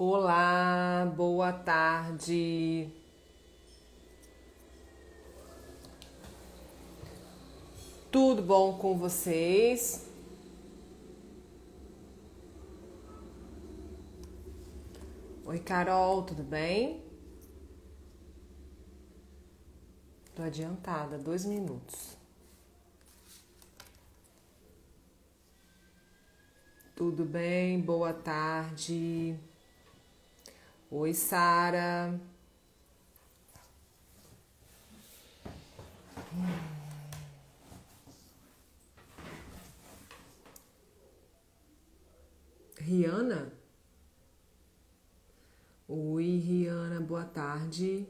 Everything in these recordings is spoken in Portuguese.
Olá, boa tarde. Tudo bom com vocês? Oi, Carol, tudo bem? Tô adiantada, 2 minutos. Tudo bem? Boa tarde. Oi, Sara. Rihanna? Oi, Rihanna, boa tarde.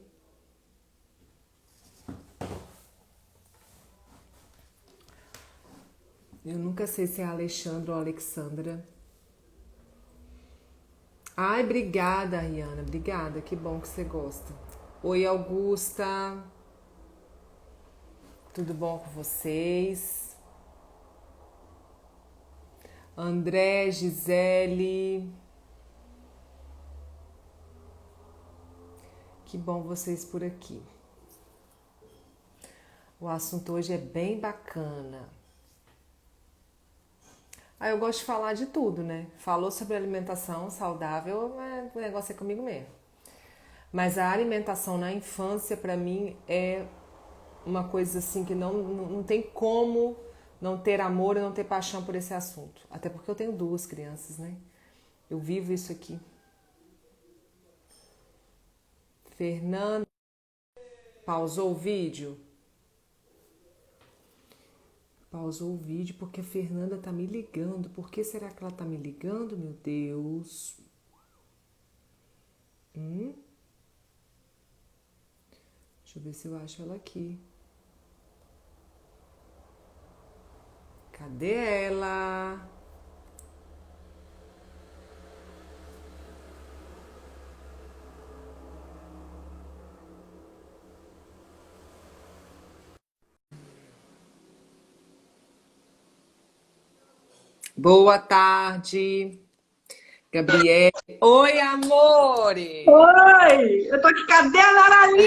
Eu nunca sei se é Alexandra ou Alexandra. Ai, obrigada, Rihanna, obrigada, que bom que você gosta. Oi, Augusta, tudo bom com vocês? André, Gisele, que bom vocês por aqui. O assunto hoje é bem bacana. Eu gosto de falar de tudo, né? Falou sobre alimentação saudável, o negócio é comigo mesmo. Mas a alimentação na infância, pra mim, é uma coisa assim que não tem como não ter amor e não ter paixão por esse assunto. Até porque eu tenho 2 crianças, né? Eu vivo isso aqui. Fernanda, pausou o vídeo? Pausou o vídeo porque a Fernanda tá me ligando. Por que será que ela tá me ligando, meu Deus? Deixa eu ver se eu acho ela aqui. Cadê ela? Boa tarde, Gabriele. Oi, amore! Oi, eu tô aqui, cadê a Laraline?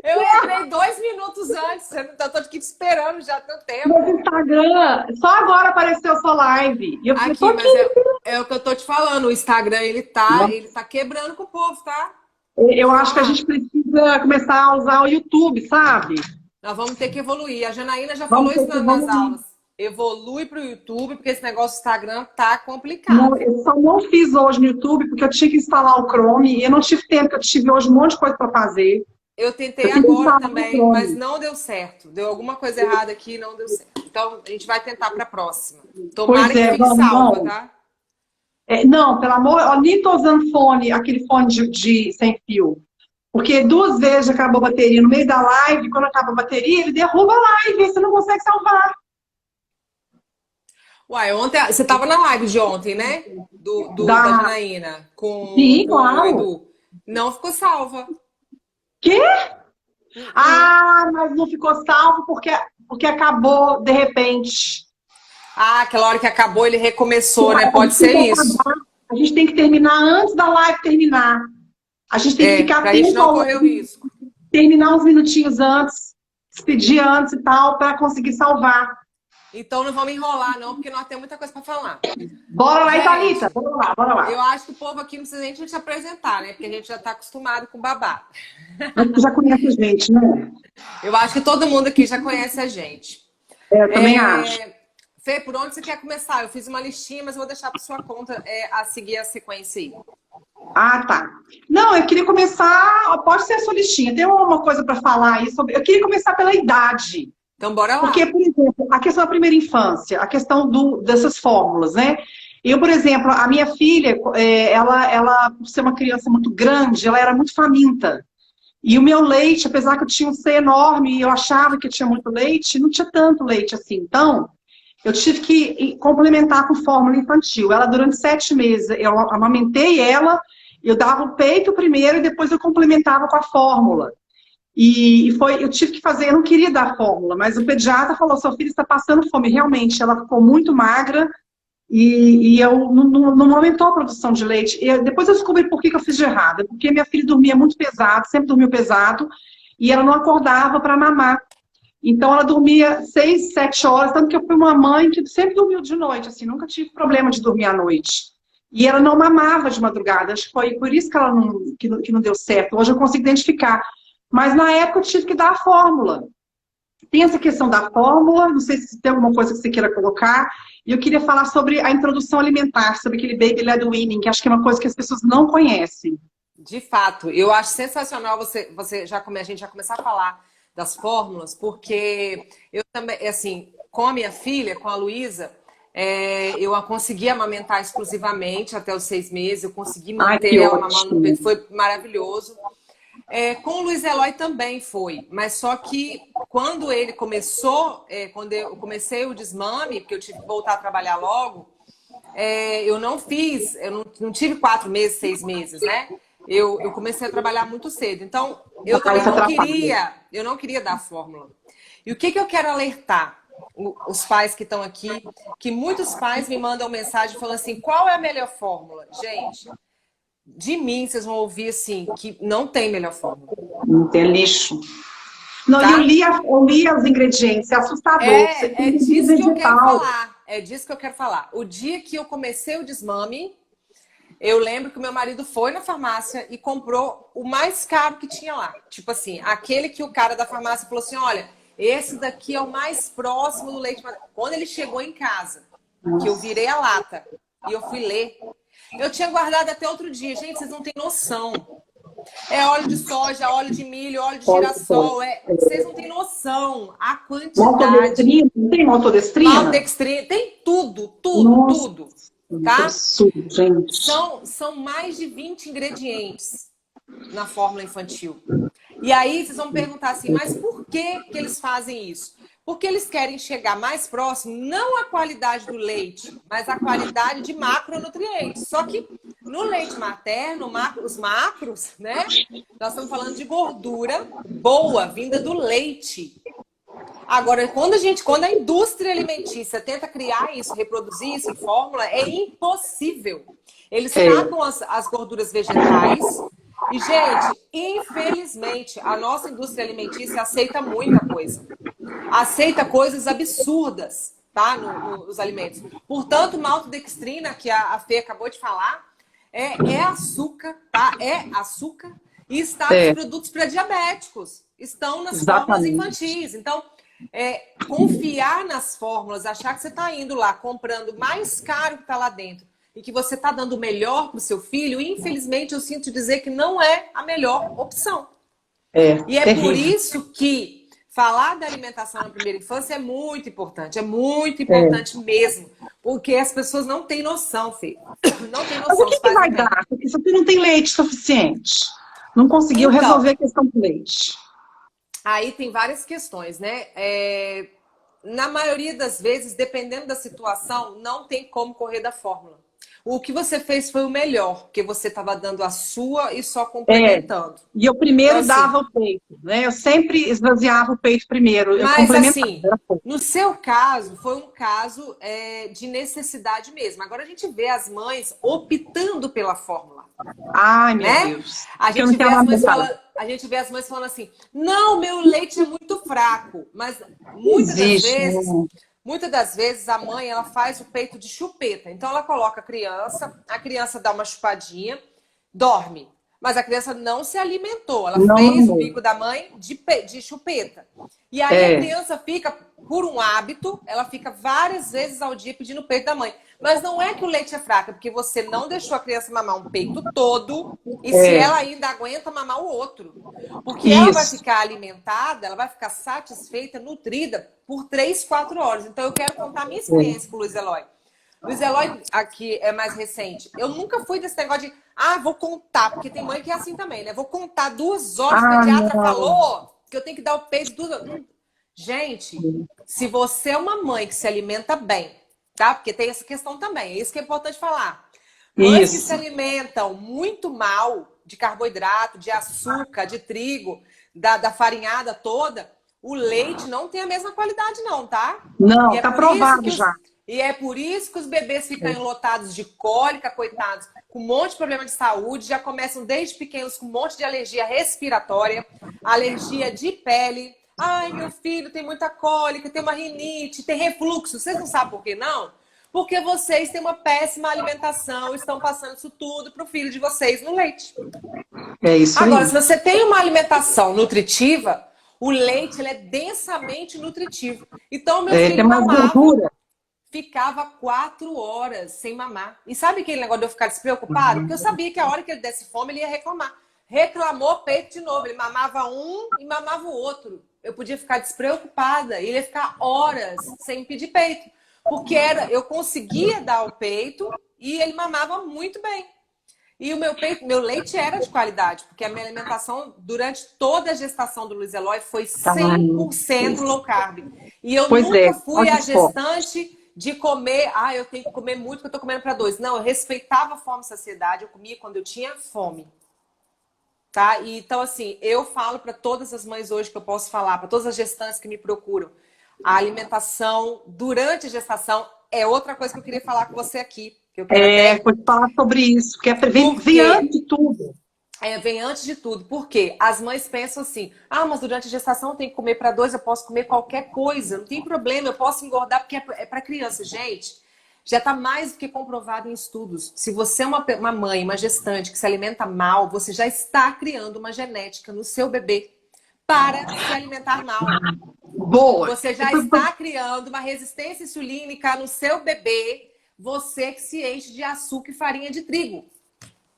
Eu entrei 2 minutos antes, eu tô aqui te esperando já tem Meu tempo. Instagram, só agora apareceu sua live. E eu falei, tô Aqui, aqui. mas é o que eu tô te falando, o Instagram ele tá quebrando com o povo, tá? Vou Eu acho que a falar. gente precisa começar a usar o YouTube, sabe? Nós vamos ter que evoluir. A Janaína já falou Vamos isso ter que nas evoluir. aulas. Evolui pro YouTube, porque esse negócio do Instagram tá Não, complicado. eu só não fiz hoje no YouTube porque eu tinha que instalar o Chrome e eu não tive tempo, porque eu tive hoje um monte de coisa para fazer. Eu Eu tentei tenho que agora instalar o também, mas Chrome. não deu certo. Deu alguma coisa errada aqui e não deu certo. Então, a gente vai tentar para a próxima. Pois Tomara que é, fique vamos, salva, não. tá? Não, pelo amor, eu nem tô usando fone, aquele fone de sem fio. Porque 2 vezes acabou a bateria no meio da live, quando acaba a bateria, ele derruba a live, você não consegue salvar. Uai, ontem, você tava na live de ontem, né? Da Da... Janaína com, Sim, com o claro. Edu. Não ficou salva. Quê? Uh-uh. Ah, mas não ficou salvo porque acabou de repente. Ah, aquela hora que acabou, ele recomeçou, né? A Pode gente tem ser que isso. acabar, a gente tem que terminar antes da live terminar. A gente tem que É, ficar pra gente atento não ao correr o live, risco. terminar uns minutinhos antes, despedir antes e tal, para conseguir salvar. Então não vamos enrolar, não, porque nós temos muita coisa para falar. Bora lá, Thalita. Gente, Bora lá, bora eu lá. acho que o povo aqui não precisa nem te apresentar, né? Porque a gente já tá acostumado com babá. Você já conhece a gente, né? Eu acho que todo mundo aqui já conhece a gente. É, eu também acho. É... Fê, por onde você quer começar? Eu fiz uma listinha, mas eu vou deixar para sua conta a seguir a sequência aí. Ah, tá. Não, eu queria começar. Pode ser a sua listinha. Tem uma coisa para falar aí sobre. Eu queria começar pela idade. Então, bora Porque, lá. por exemplo, a questão da primeira infância, a questão dessas fórmulas, né? Eu, por exemplo, a minha filha, ela, por ser uma criança muito grande, ela era muito faminta. E o meu leite, apesar que eu tinha um C enorme e eu achava que eu tinha muito leite, não tinha tanto leite assim. Então, eu tive que complementar com fórmula infantil. Ela, durante 7 meses, eu amamentei ela, eu dava o peito primeiro e depois eu complementava com a fórmula. Eu tive que fazer, eu não queria dar fórmula, mas o pediatra falou: sua filha está passando fome. Realmente, ela ficou muito magra e eu não aumentou a produção de leite. Depois eu descobri por que eu fiz de errado. Porque minha filha dormia muito pesado, sempre dormiu pesado, e ela não acordava para mamar. Então ela dormia 6, 7 horas, tanto que eu fui uma mãe que sempre dormiu de noite, assim, nunca tive problema de dormir à noite. E ela não mamava de madrugada, acho que foi por isso que ela que não deu certo. Hoje eu consigo identificar. Mas na época eu tive que dar a fórmula. Tem essa questão da fórmula, não sei se tem alguma coisa que você queira colocar. E eu queria falar sobre a introdução alimentar, sobre aquele baby led weaning, que acho que é uma coisa que as pessoas não conhecem. De fato, eu acho sensacional a gente já começar a falar das fórmulas, porque eu também, assim, com a minha filha, com a Luísa, eu a consegui amamentar exclusivamente até os 6 meses, eu consegui Ai, manter que ela mamando no ótimo. peito, foi maravilhoso. Com o Luiz Eloy também foi, mas só que quando ele começou, quando eu comecei o desmame, porque eu tive que voltar a trabalhar logo, eu não fiz, eu não tive 4 meses, 6 meses, né? Eu comecei a trabalhar muito cedo. Então, eu Ah, também isso atrapalha. eu não queria dar fórmula. E o que eu quero alertar os pais que estão aqui, que muitos pais me mandam mensagem falando assim, qual é a melhor fórmula? Gente, de mim vocês vão ouvir assim, que não tem melhor fórmula, Não tem lixo. Não, e eu tá? li, eu li os ingredientes, é assustador. Você tem É disso que eu quero vegetal. falar. É disso que eu quero falar. O dia que eu comecei o desmame, eu lembro que o meu marido foi na farmácia e comprou o mais caro que tinha lá. Tipo assim, aquele que o cara da farmácia falou assim: olha, esse daqui é o mais próximo do leite materno. Quando ele chegou em casa, que eu virei a lata e eu fui ler, eu tinha guardado até outro dia. Gente, vocês não têm noção. É óleo de soja, óleo de milho, óleo de Pode, pode. girassol. Vocês não têm noção a quantidade. Maltodestrina, não tem maltodestrina? Maltodextrina, tem tudo, tudo, Nossa, tudo, que tá? absurdo, gente. São mais de 20 ingredientes na fórmula infantil. E aí vocês vão me perguntar assim, mas por que eles fazem isso? Porque eles querem chegar mais próximo, não à qualidade do leite, mas à qualidade de macronutrientes. Só que no leite materno, os macros, né? Nós estamos falando de gordura boa, vinda do leite. Agora, quando a indústria alimentícia tenta criar isso, reproduzir isso em fórmula, é impossível. Eles É, sacam as gorduras vegetais e, gente, infelizmente, a nossa indústria alimentícia aceita muita coisa. Aceita coisas absurdas, tá? Nos alimentos. Portanto, maltodextrina, que a Fê acabou de falar, é açúcar, tá? É açúcar e está nos é, produtos pré-diabéticos. Estão nas fórmulas exatamente. infantis. Então, confiar nas fórmulas, achar que você está indo lá comprando mais caro que está lá dentro e que você está dando o melhor para o seu filho, infelizmente eu sinto dizer que não é a melhor opção. É, E é por terrível. isso que falar da alimentação na primeira infância é muito É. importante mesmo, porque as pessoas não têm noção, Fê. Não tem Mas o noção, os que que pais não vai têm. dar? Porque se você não tem leite suficiente, não conseguiu Então, resolver a questão do leite. aí tem várias questões, né? Na maioria das vezes, dependendo da situação, não tem como correr da fórmula. O que você fez foi o melhor, porque você estava dando a sua e só É, complementando. e eu Então, primeiro assim, dava o peito, né? Eu sempre esvaziava o peito primeiro, eu mas complementava. assim, Era pouco. no seu caso, foi um caso de necessidade mesmo. Agora a gente vê as mães optando pela fórmula, Ai, meu né? Deus. Porque eu não quero A gente vê as mães falando assim: "Não, meu leite é muito fraco". Mas existe, né? muitas das vezes a mãe ela faz o peito de chupeta. Então ela coloca a criança dá uma chupadinha, dorme. Mas a criança não se alimentou, ela Não fez o mamou. bico da mãe de chupeta. E aí a É, criança fica, por um hábito, ela fica várias vezes ao dia pedindo o peito da mãe. Mas não é que o leite é fraco, é porque você não deixou a criança mamar um peito todo e se é, ela ainda aguenta mamar o outro. Porque ela vai isso. ficar alimentada, ela vai ficar satisfeita, nutrida por 3, 4 horas. Então eu quero contar a minha experiência com o Luiz Eloy. Luiz Eloy, aqui é mais recente. Eu nunca fui desse negócio de, vou contar, porque tem mãe que é assim também, né? Vou contar 2 horas, o Ah, pediatra não. falou que eu tenho que dar o peito 2 horas. Gente, se você é uma mãe que se alimenta bem, tá? Porque tem essa questão também, é isso que é importante falar. Mães que se Isso. alimentam muito mal de carboidrato, de açúcar, de trigo, da farinhada toda, o leite não tem a mesma qualidade, não, tá? E Não, é tá por isso provado que já. E é por isso que os bebês ficam enlotados de cólica, coitados, com um monte de problema de saúde, já começam desde pequenos com um monte de alergia respiratória, alergia de pele. Ai, meu filho tem muita cólica, tem uma rinite, tem refluxo. Vocês não sabem por que não? Porque vocês têm uma péssima alimentação, estão passando isso tudo para o filho de vocês no leite. É isso aí. Agora, se você tem uma alimentação nutritiva, o leite ele é densamente nutritivo. Então, meu filho tem mais gordura. ficava 4 horas sem mamar. E sabe aquele negócio de eu ficar despreocupado? Porque eu sabia que a hora que ele desse fome, ele ia reclamar. Reclamou, peito de novo. Ele mamava um e mamava o outro. Eu podia ficar despreocupada. E ele ia ficar horas sem pedir peito. Porque eu conseguia dar o peito e ele mamava muito bem. E o meu leite era de qualidade, porque a minha alimentação durante toda a gestação do Luiz Eloy foi 100% low carb. E eu nunca fui a gestante de comer, eu tenho que comer muito porque eu tô comendo para 2. Não, eu respeitava a fome e saciedade, eu comia quando eu tinha fome. Tá? E, então, assim, eu falo para todas as mães hoje que eu posso falar, para todas as gestantes que me procuram, a alimentação durante a gestação é outra coisa que eu queria falar com você aqui. Que eu quero pode falar sobre isso, porque vem antes de tudo. Vem antes de tudo. Por quê? As mães pensam assim, mas durante a gestação eu tenho que comer para 2, eu posso comer qualquer coisa, não tem problema, eu posso engordar porque é para criança. Gente, já está mais do que comprovado em estudos. Se você é uma mãe, uma gestante que se alimenta mal, você já está criando uma genética no seu bebê para se alimentar mal. Boa! Você já está criando uma resistência insulínica no seu bebê, você que se enche de açúcar e farinha de trigo.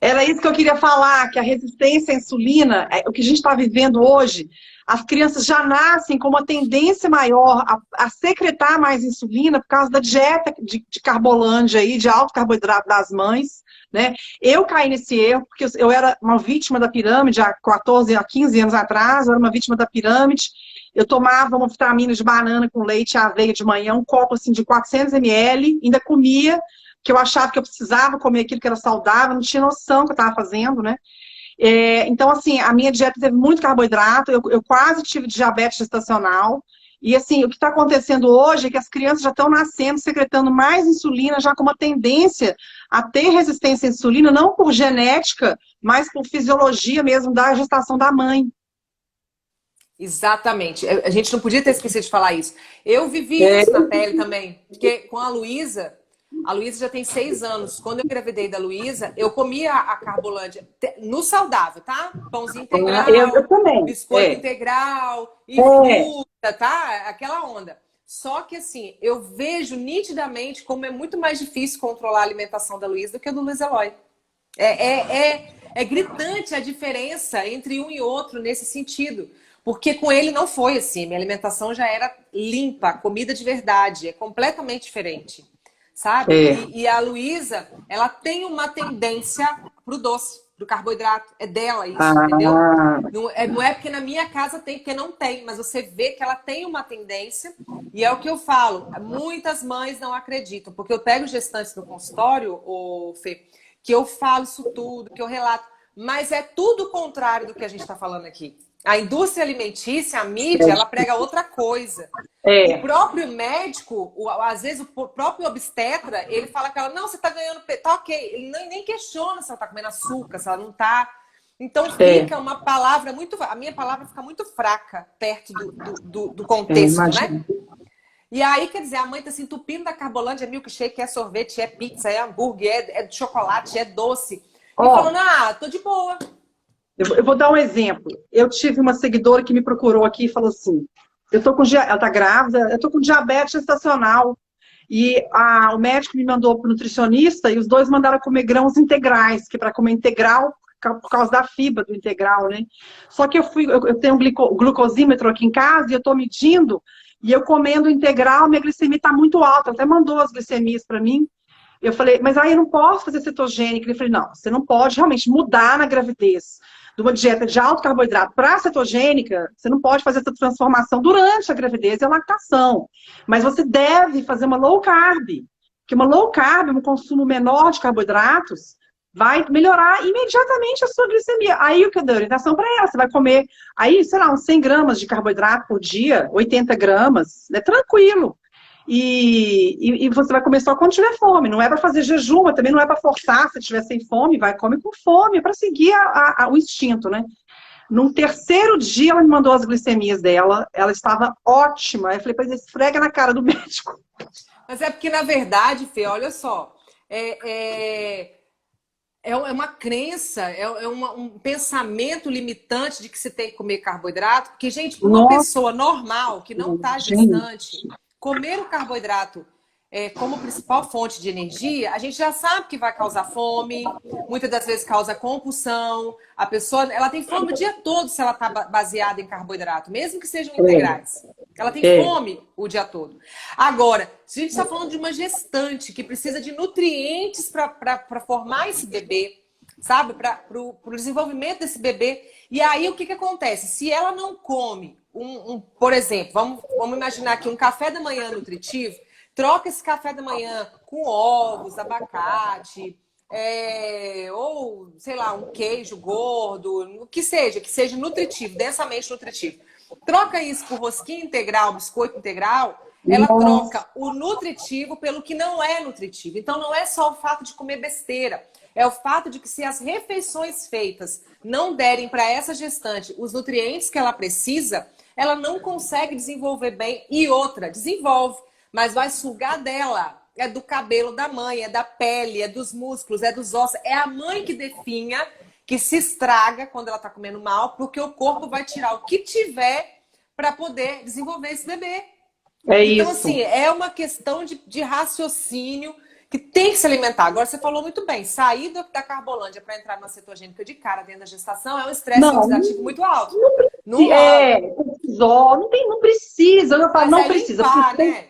Era isso que eu queria falar, que a resistência à insulina, o que a gente está vivendo hoje, as crianças já nascem com uma tendência maior a secretar mais insulina por causa da dieta de Carbolândia aí, de alto carboidrato das mães, né? Eu caí nesse erro, porque eu era uma vítima da pirâmide há 14, há 15 anos atrás, eu era uma vítima da pirâmide. Eu tomava uma vitamina de banana com leite e aveia de manhã, um copo assim de 400 ml, ainda comia, que eu achava que eu precisava comer aquilo que era saudável, não tinha noção que eu estava fazendo, né? Então, assim, a minha dieta teve muito carboidrato, eu quase tive diabetes gestacional. E, assim, o que está acontecendo hoje é que as crianças já estão nascendo, secretando mais insulina, já com uma tendência a ter resistência à insulina, não por genética, mas por fisiologia mesmo da gestação da mãe. Exatamente. A gente não podia ter esquecido de falar isso. Eu vivi isso na pele também, porque com a Luísa já tem 6 anos. Quando eu engravidei da Luísa, eu comia a Carbolândia no saudável, tá? Pãozinho integral, eu também. Biscoito integral e fruta, tá? Aquela onda. Só que assim, eu vejo nitidamente como é muito mais difícil controlar a alimentação da Luísa do que a do Luiz Eloy. É gritante a diferença entre um e outro nesse sentido. Porque com ele não foi assim. Minha alimentação já era limpa, comida de verdade. É completamente diferente. Sabe? E a Luísa, ela tem uma tendência pro doce, pro carboidrato. É dela isso, entendeu? Não é porque na minha casa tem, porque não tem. Mas você vê que ela tem uma tendência. E é o que eu falo. Muitas mães não acreditam. Porque eu pego gestantes no consultório, Fê, que eu falo isso tudo, que eu relato. Mas é tudo o contrário do que a gente está falando aqui. A indústria alimentícia, a mídia, ela prega outra coisa. O próprio médico, às vezes o próprio obstetra, ele fala que ela, não, você tá ganhando peso, tá ok. Ele nem questiona se ela tá comendo açúcar, se ela não tá. Então fica uma palavra muito... A minha palavra fica muito fraca perto do contexto, né? E aí, quer dizer, a mãe tá se entupindo da Carbolândia, é milkshake, é sorvete, é pizza, é hambúrguer, é de chocolate, é doce. E falando, tô de boa. Eu vou dar um exemplo. Eu tive uma seguidora que me procurou aqui e falou assim, ela tá grávida, eu tô com diabetes gestacional. E o médico me mandou pro nutricionista e os dois mandaram comer grãos integrais, que para comer integral, por causa da fibra do integral, né? Só que eu tenho um glucosímetro aqui em casa e eu tô medindo, e eu comendo integral, minha glicemia tá muito alta. Ela até mandou as glicemias para mim. Eu falei, mas aí eu não posso fazer cetogênica. Ele falou, não, você não pode realmente mudar na gravidez de uma dieta de alto carboidrato para cetogênica, você não pode fazer essa transformação durante a gravidez e a lactação. Mas você deve fazer uma low carb, porque uma low carb, um consumo menor de carboidratos, vai melhorar imediatamente a sua glicemia. Aí o que eu dei orientação para ela, você vai comer, aí, sei lá, uns 100 gramas de carboidrato por dia, 80 gramas, é tranquilo. E você vai comer só quando tiver fome. Não é para fazer jejum, mas também não é para forçar. Se tiver sem fome, vai come com fome, é para seguir o instinto, né? Num terceiro dia, ela me mandou as glicemias dela. Ela estava ótima. Eu falei, pois esfrega na cara do médico. Mas é porque, na verdade, Fê, olha só, é uma crença, um pensamento limitante de que você tem que comer carboidrato, porque, gente, para uma Nossa, pessoa normal, que não está gente. gestante, comer o carboidrato como principal fonte de energia, a gente já sabe que vai causar fome, muitas das vezes causa compulsão, a pessoa ela tem fome o dia todo se ela está baseada em carboidrato, mesmo que sejam integrais. Ela tem É, é. fome o dia todo. Agora, se a gente está falando de uma gestante que precisa de nutrientes para formar esse bebê, sabe? Para o desenvolvimento desse bebê. E aí, o que acontece? Se ela não come, por exemplo, vamos imaginar aqui um café da manhã nutritivo, troca esse café da manhã com ovos, abacate, ou, sei lá, um queijo gordo, o que seja nutritivo, densamente nutritivo. Troca isso por rosquinha integral, biscoito integral, ela Nossa, troca o nutritivo pelo que não é nutritivo. Então não é só o fato de comer besteira, é o fato de que se as refeições feitas não derem para essa gestante os nutrientes que ela precisa, ela não consegue desenvolver bem. E outra, desenvolve, mas vai sugar dela. É do cabelo da mãe, é da pele, é dos músculos, é dos ossos. É a mãe que definha, que se estraga quando ela está comendo mal, porque o corpo vai tirar o que tiver para poder desenvolver esse bebê. é Então, isso. assim, é uma questão de raciocínio que tem que se alimentar. Agora, você falou muito bem, sair da Carbolândia para entrar numa cetogênica de cara dentro da gestação é um estresse Não, oxidativo muito alto. não Não rola. cortisol, não precisa. Eu falo, Mas não é precisa, porque limpar, né?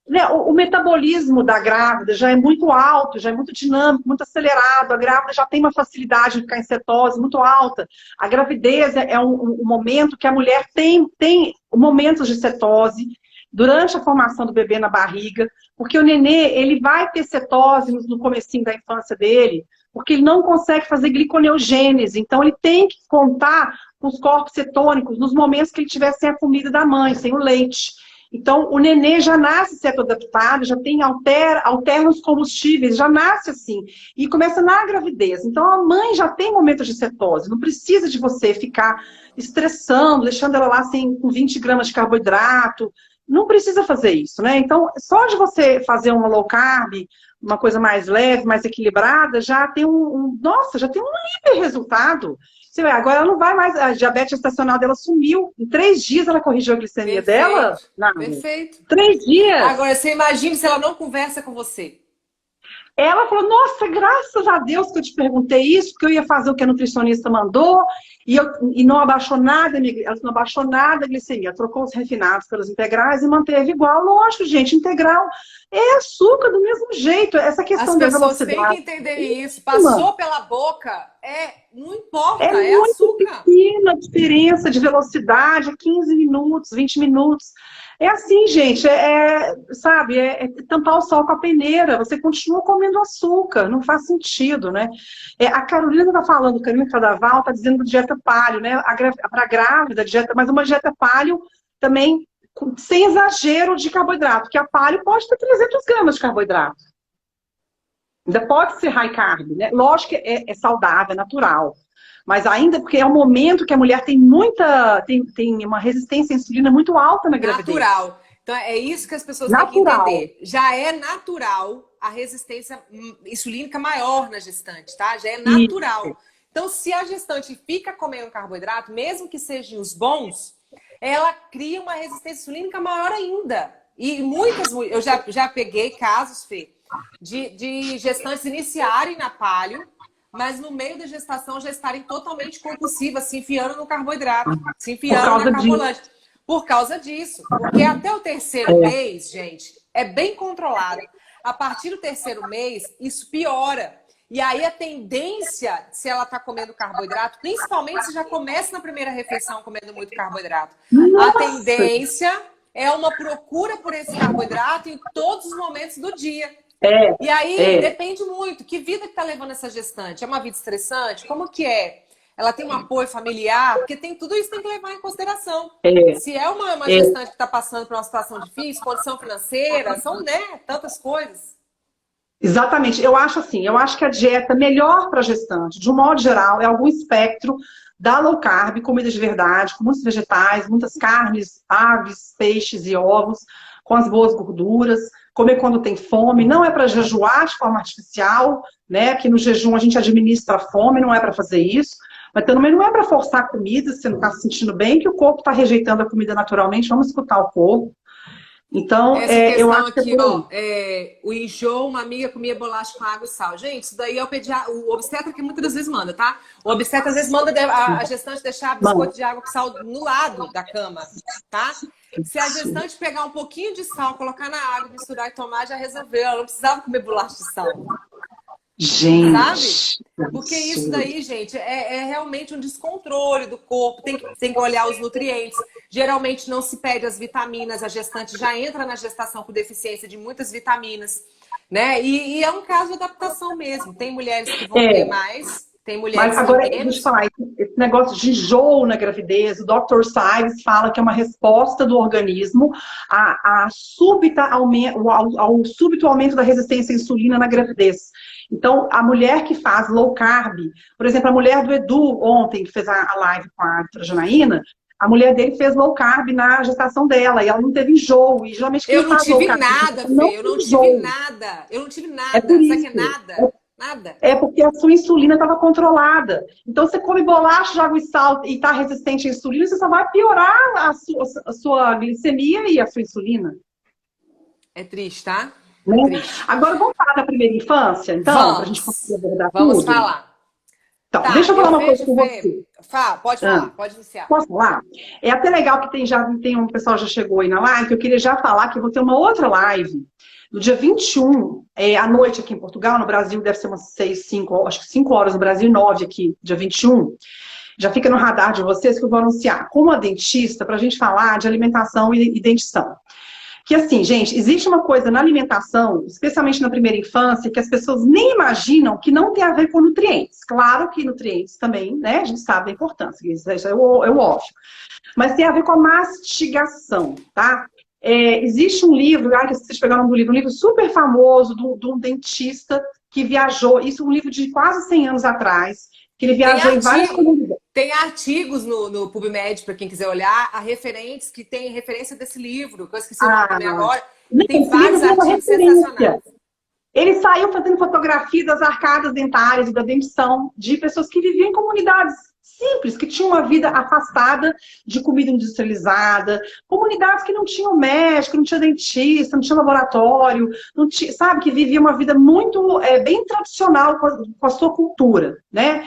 né, o metabolismo da grávida já é muito alto, já é muito dinâmico, muito acelerado. A grávida já tem uma facilidade de ficar em cetose muito alta. A gravidez é um momento que a mulher tem momentos de cetose durante a formação do bebê na barriga, porque o nenê ele vai ter cetose no comecinho da infância dele, porque ele não consegue fazer gliconeogênese. Então ele tem que contar com os corpos cetônicos nos momentos que ele tiver sem a comida da mãe, sem o leite. Então, o nenê já nasce cetoadaptado, já tem altera os combustíveis, já nasce assim. E começa na gravidez. Então, a mãe já tem momentos de cetose. Não precisa de você ficar estressando, deixando ela lá assim, com 20 gramas de carboidrato. Não precisa fazer isso, né? Então, só de você fazer uma low carb, uma coisa mais leve, mais equilibrada, já tem nossa, já tem um hiper resultado. Você vê, agora ela não vai mais, a diabetes gestacional dela sumiu. Em 3 dias ela corrigiu a glicemia dela? Perfeito. Não. Perfeito. 3 dias? Agora, você imagina se ela não conversa com você. Ela falou, nossa, graças a Deus que eu te perguntei isso, porque eu ia fazer o que a nutricionista mandou, e não abaixou nada, ela não abaixou nada a glicemia, trocou os refinados pelos integrais e manteve igual. Lógico, gente, integral é açúcar do mesmo jeito. Essa As questão da pessoas têm que velocidade. entender isso. Passou pela boca, não É importa, é muito açúcar. pequena a diferença de velocidade, 15 minutos, 20 minutos. É assim, gente, sabe, é tampar o sol com a peneira. Você continua comendo açúcar, não faz sentido, né? A Carolina está falando, Carolina Cadaval está dizendo dieta paleo, né? Para grávida, dieta, mas uma dieta paleo também sem exagero de carboidrato, porque a paleo pode ter 300 gramas de carboidrato. Ainda pode ser high carb, né? Lógico que é saudável, é natural. Mas ainda porque é um momento que a mulher tem uma resistência à insulina muito alta na gravidez. Natural. Então, é isso que as pessoas têm que Natural. entender. Já é natural a resistência insulínica maior na gestante, tá? Já é Isso. natural. Então, se a gestante fica comendo carboidrato, mesmo que sejam os bons, ela cria uma resistência insulínica maior ainda. E eu já peguei casos, Fê, de gestantes iniciarem na paleo, mas no meio da gestação já estarem totalmente compulsivas, se enfiando no carboidrato, se Por enfiando na causa disso. carbolante. Por causa disso. Porque até o terceiro É. mês, gente, é bem controlado. A partir do terceiro mês, isso piora. E aí a tendência, se ela está comendo carboidrato, principalmente se já começa na primeira refeição comendo muito carboidrato, a Nossa! tendência é uma procura por esse carboidrato em todos os momentos do dia. É, E aí é. depende muito. Que vida que tá levando essa gestante? É uma vida estressante? Como que é? ela tem um apoio familiar, porque tem tudo isso tem que levar em consideração. É, Se é uma é, gestante que está passando por uma situação difícil, condição financeira, são, né, tantas coisas. exatamente. Eu acho assim, eu acho que a dieta melhor para gestante, de um modo geral, é algum espectro da low carb, comida de verdade, com muitos vegetais, muitas carnes, aves, peixes e ovos, com as boas gorduras, comer quando tem fome, não é para jejuar de forma artificial, né? Que no jejum a gente administra a fome, não é para fazer isso. Mas também não é para forçar a comida, se você não está se sentindo bem, que o corpo está rejeitando a comida naturalmente, vamos escutar o corpo. Então, Essa eu questão acho que é aqui, por aí. ó, o enjoo, uma amiga comia bolacha com água e sal. Gente, isso daí é o obstetra que muitas das vezes manda, tá? O obstetra às vezes manda a gestante deixar Mano, biscoito de água com sal no lado da cama, tá? Se a gestante pegar um pouquinho de sal, colocar na água, misturar e tomar, já resolveu. Ela não precisava comer bolacha de sal, sabe? gente, que Porque isso absurdo. daí, gente, é realmente um descontrole do corpo, tem que olhar os nutrientes. Geralmente não se pede as vitaminas, a gestante já entra na gestação com deficiência de muitas vitaminas, né? E é um caso de adaptação mesmo. Tem mulheres que vão ter É, mais, tem mas mulheres que agora, deixa eu te menos. falar, esse negócio de enjoo na gravidez, o Dr. Sives fala que é uma resposta do organismo a súbita ao súbito aumento da resistência à insulina na gravidez. Então, a mulher que faz low carb, por exemplo, a mulher do Edu ontem, que fez a live com a doutora Janaína, a mulher dele fez low carb na gestação dela, e ela não teve enjoo. E geralmente quem Eu não faz low tive carb na nada, gestação não Fê, eu tem não tive enjoo. nada. Eu não tive É por nada. Sabe o que é isso. nada? Nada. É porque a sua insulina estava controlada. Então, você come bolacha de água e sal e está resistente à insulina, você só vai piorar a sua glicemia e a sua insulina. É triste, tá? Né? É triste. Agora, vamos falar da primeira infância, então, para a gente conseguir Vamos. abordar Vamos tudo? falar. Então, Tá, deixa eu falar eu uma coisa vejo, com Fê. você. Pode Ah, falar, pode iniciar. posso falar? É até legal que tem um pessoal já chegou aí na live, que eu queria já falar que eu vou ter uma outra live no dia 21, à noite aqui em Portugal, no Brasil deve ser umas 6, 5, acho que 5 horas no Brasil, 9 aqui, dia 21. Já fica no radar de vocês que eu vou anunciar com uma dentista para a gente falar de alimentação e dentição. Que assim, gente, existe uma coisa na alimentação, especialmente na primeira infância, que as pessoas nem imaginam que não tem a ver com nutrientes. Claro que nutrientes também, né? A gente sabe da importância, isso é o óbvio. Mas tem a ver com a mastigação, tá? Existe um livro, que vocês pegaram um livro super famoso de um dentista que viajou, isso é um livro de quase 100 anos atrás, que ele Tem viajou em várias artigo, comunidades. tem artigos no PubMed, para quem quiser olhar, a referentes que tem referência desse livro, que eu esqueci o nome Ah, também agora, e tem esse livro vários virou uma artigos referência. sensacionais. Ele saiu fazendo fotografia das arcadas dentárias e da dentição de pessoas que viviam em comunidades simples, que tinham uma vida afastada de comida industrializada, comunidades que não tinham médico, não tinha dentista, não tinha laboratório, não tinha, sabe, que viviam uma vida muito bem tradicional com a sua cultura, né?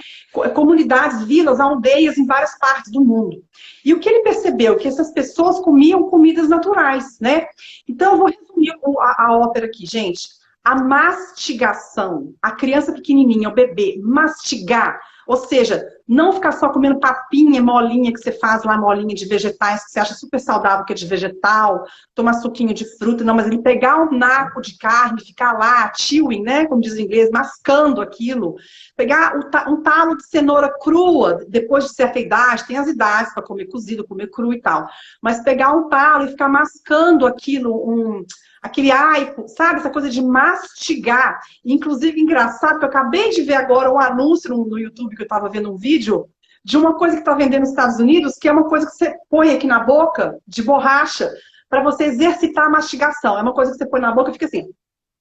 Comunidades, vilas, aldeias em várias partes do mundo. E o que ele percebeu? Que essas pessoas comiam comidas naturais, né? Então, eu vou resumir a ópera aqui, gente. A mastigação, a criança pequenininha, o bebê, mastigar, ou seja, não ficar só comendo papinha, molinha que você faz lá, molinha de vegetais, que você acha super saudável, que é de vegetal, tomar suquinho de fruta, não, mas ele pegar um naco de carne, ficar lá, chewing, né, como diz em inglês, mascando aquilo, pegar um talo de cenoura crua, depois de certa idade, tem as idades para comer cozido, comer cru e tal, mas pegar um talo e ficar mascando aquilo, aquele aipo, sabe? Essa coisa de mastigar. Inclusive, engraçado que eu acabei de ver agora um anúncio no YouTube, que eu estava vendo um vídeo, de uma coisa que está vendendo nos Estados Unidos, que é uma coisa que você põe aqui na boca, de borracha, para você exercitar a mastigação. É uma coisa que você põe na boca e fica assim,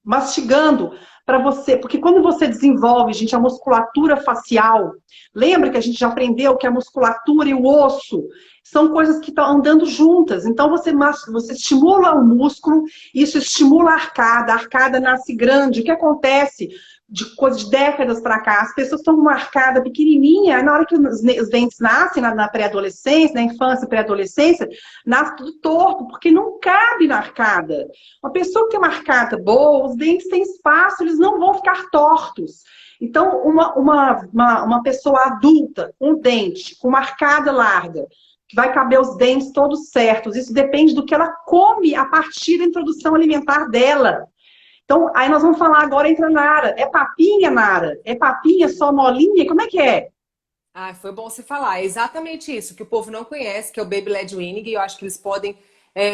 mastigando para você, porque quando você desenvolve, gente, a musculatura facial, lembra que a gente já aprendeu que a musculatura e o osso são coisas que estão andando juntas. Então, você estimula o músculo, isso estimula a arcada nasce grande. O que acontece de coisa de décadas para cá? As pessoas estão com uma arcada pequenininha, na hora que os dentes nascem, na pré-adolescência, na infância e pré-adolescência, nasce tudo torto, porque não cabe na arcada. Uma pessoa que tem uma arcada boa, os dentes têm espaço, eles não vão ficar tortos. Então, uma pessoa adulta, um dente com uma arcada larga, que vai caber os dentes todos certos. Isso depende do que ela come a partir da introdução alimentar dela. Então, aí nós vamos falar agora entre a Nara. É papinha, Nara? É papinha só molinha? Como é que é? Ah, foi bom você falar. É exatamente isso, que o povo não conhece, que é o Baby Led Weaning, e eu acho que eles podem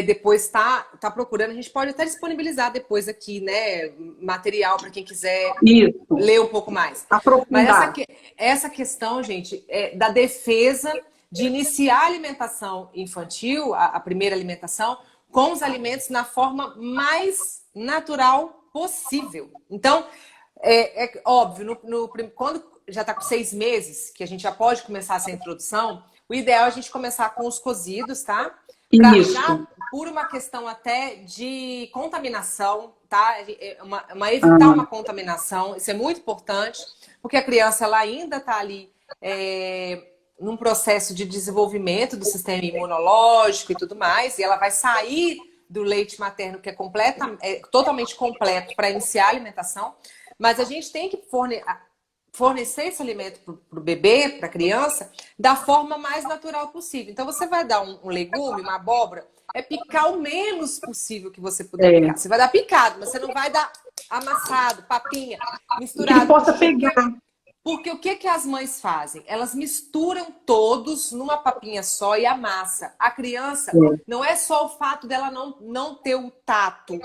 depois tá procurando. A gente pode até disponibilizar depois aqui, né, material para quem quiser Isso, ler um pouco mais. Mas aprofundar. essa questão, gente, da defesa de iniciar a alimentação infantil, a primeira alimentação, com os alimentos na forma mais natural possível. Então, é óbvio, quando já está com 6 meses, que a gente já pode começar essa introdução, o ideal é a gente começar com os cozidos, tá? Para já, Isso. por uma questão até de contaminação, tá? Evitar Ah, uma contaminação, isso é muito importante, porque a criança ela ainda está ali num processo de desenvolvimento do sistema imunológico e tudo mais, e ela vai sair do leite materno, que é totalmente completo para iniciar a alimentação, mas a gente tem que fornecer esse alimento para o bebê, para a criança, da forma mais natural possível. Então, você vai dar um legume, uma abóbora, é picar o menos possível que você puder é. picar. Você vai dar picado, mas você não vai dar amassado, papinha, Que ele misturado. possa pegar. Porque o que as mães fazem? Elas misturam todos numa papinha só e amassa. A criança, não é só o fato dela não ter o tato,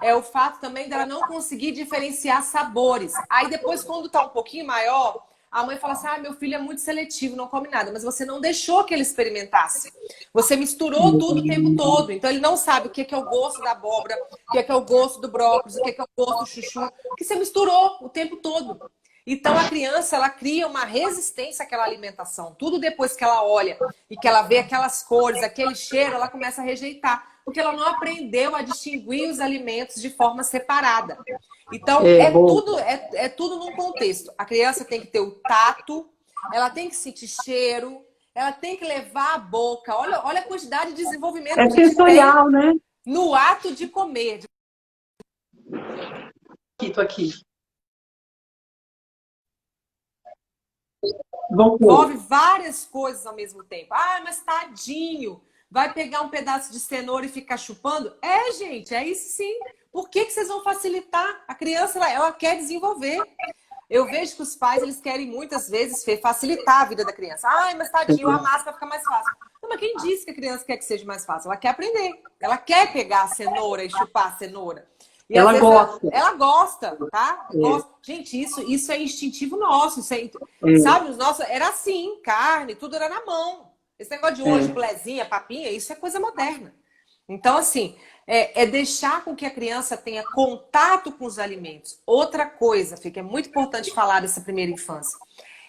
é o fato também dela não conseguir diferenciar sabores. Aí depois, quando tá um pouquinho maior, a mãe fala assim: ah, meu filho é muito seletivo, não come nada. Mas você não deixou que ele experimentasse. Você misturou tudo o tempo todo. Então ele não sabe o que é o gosto da abóbora, o que é o gosto do brócolis, o que é o gosto do chuchu, porque você misturou o tempo todo. Então a criança ela cria uma resistência àquela alimentação. Tudo depois que ela olha e que ela vê aquelas cores, aquele cheiro, ela começa a rejeitar, porque ela não aprendeu a distinguir os alimentos de forma separada. Então É, bom. é tudo num contexto. A criança tem que ter o tato, ela tem que sentir cheiro, ela tem que levar a boca. Olha a quantidade de desenvolvimento É que a gente tem sensorial, né? no ato de comer. Aqui, tô aqui. Vamos pôr. Envolve várias coisas ao mesmo tempo. Ah, mas tadinho, vai pegar um pedaço de cenoura e ficar chupando? É, gente, é isso sim. Por que vocês vão facilitar? A criança, ela quer desenvolver. Eu vejo que os pais, eles querem muitas vezes facilitar a vida da criança. Ai, mas tadinho, a massa vai ficar mais fácil. Não, mas quem disse que a criança quer que seja mais fácil? Ela quer aprender. Ela quer pegar a cenoura e chupar a cenoura. E às Ela vezes gosta. ela gosta, tá? É, Gosta. Gente, isso é instintivo nosso. é, Sabe, os nossos era assim, carne, tudo era na mão. Esse negócio de hoje, é. bolezinha, papinha, isso é coisa moderna. Então, assim, deixar com que a criança tenha contato com os alimentos. Outra coisa, Fê, que é muito importante falar dessa primeira infância,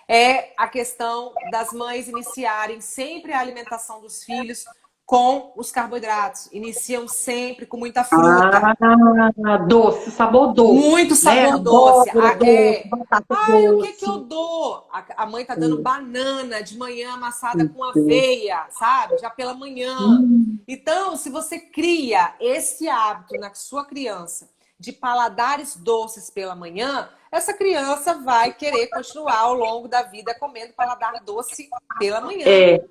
é a questão das mães iniciarem sempre a alimentação dos filhos com os carboidratos. Iniciam sempre com muita fruta. Ah, doce, sabor doce, Muito né? sabor doce. Abóbora doce, batata Ai, o que que eu doce. dou? A mãe tá dando banana de manhã amassada com Isso. aveia, sabe? Já pela manhã. Hum, Então, se você cria esse hábito na sua criança de paladares doces pela manhã, essa criança vai querer continuar ao longo da vida comendo paladar doce pela manhã. é,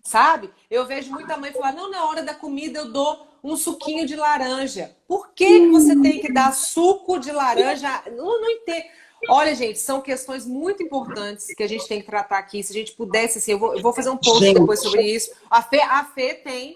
Sabe? Eu vejo muita mãe falar: não, na hora da comida eu dou um suquinho de laranja. Por que que você tem que dar suco de laranja? Não entendo. Olha, gente, são questões muito importantes que a gente tem que tratar aqui. Se a gente pudesse, assim, eu vou fazer um post depois sobre gente. isso. A Fê tem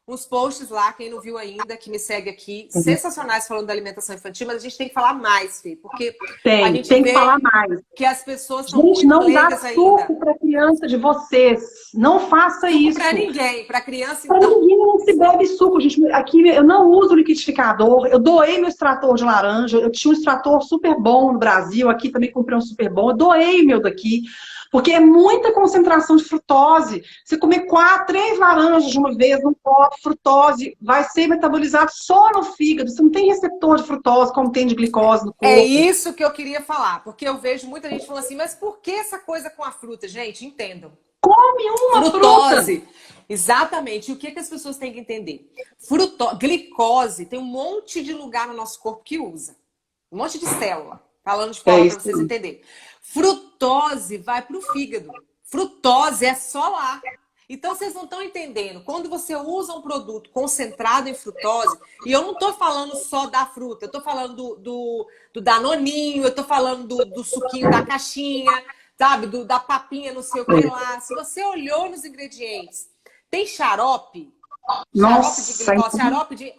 uns posts lá, quem não viu ainda, que me segue aqui, sensacionais falando da alimentação infantil, mas a gente tem que falar mais, Fê, porque a gente Tem que falar vê mais. que as pessoas estão Gente, muito não dá leigas ainda. suco para criança de vocês. Não faça Suco para isso. ninguém, para criança Para então. ninguém não se bebe suco, gente. Aqui eu não uso liquidificador. Eu doei meu extrator de laranja. Eu tinha um extrator super bom no Brasil. Aqui também comprei um super bom. Eu doei meu daqui. Porque é muita concentração de frutose. Você comer 3 laranjas de uma vez num copo, frutose, vai ser metabolizado só no fígado. Você não tem receptor de frutose, como tem de glicose no É corpo. isso que eu queria falar, porque eu vejo muita gente falando assim, mas por que essa coisa com a fruta? Gente, entendam. Come uma fruta. Frutose. Exatamente. E o que que as pessoas têm que entender? Glicose tem um monte de lugar no nosso corpo que usa. Um monte de célula. Falando de É forma para isso vocês aí. entenderem. Frutose vai para o fígado. Frutose é só lá. Então, vocês não estão entendendo. Quando você usa um produto concentrado em frutose, e eu não estou falando só da fruta, eu estou falando do danoninho, eu estou falando do suquinho da caixinha, sabe? Da papinha, não sei o que lá. Se você olhou nos ingredientes, tem xarope de Nossa, glicose, xarope de...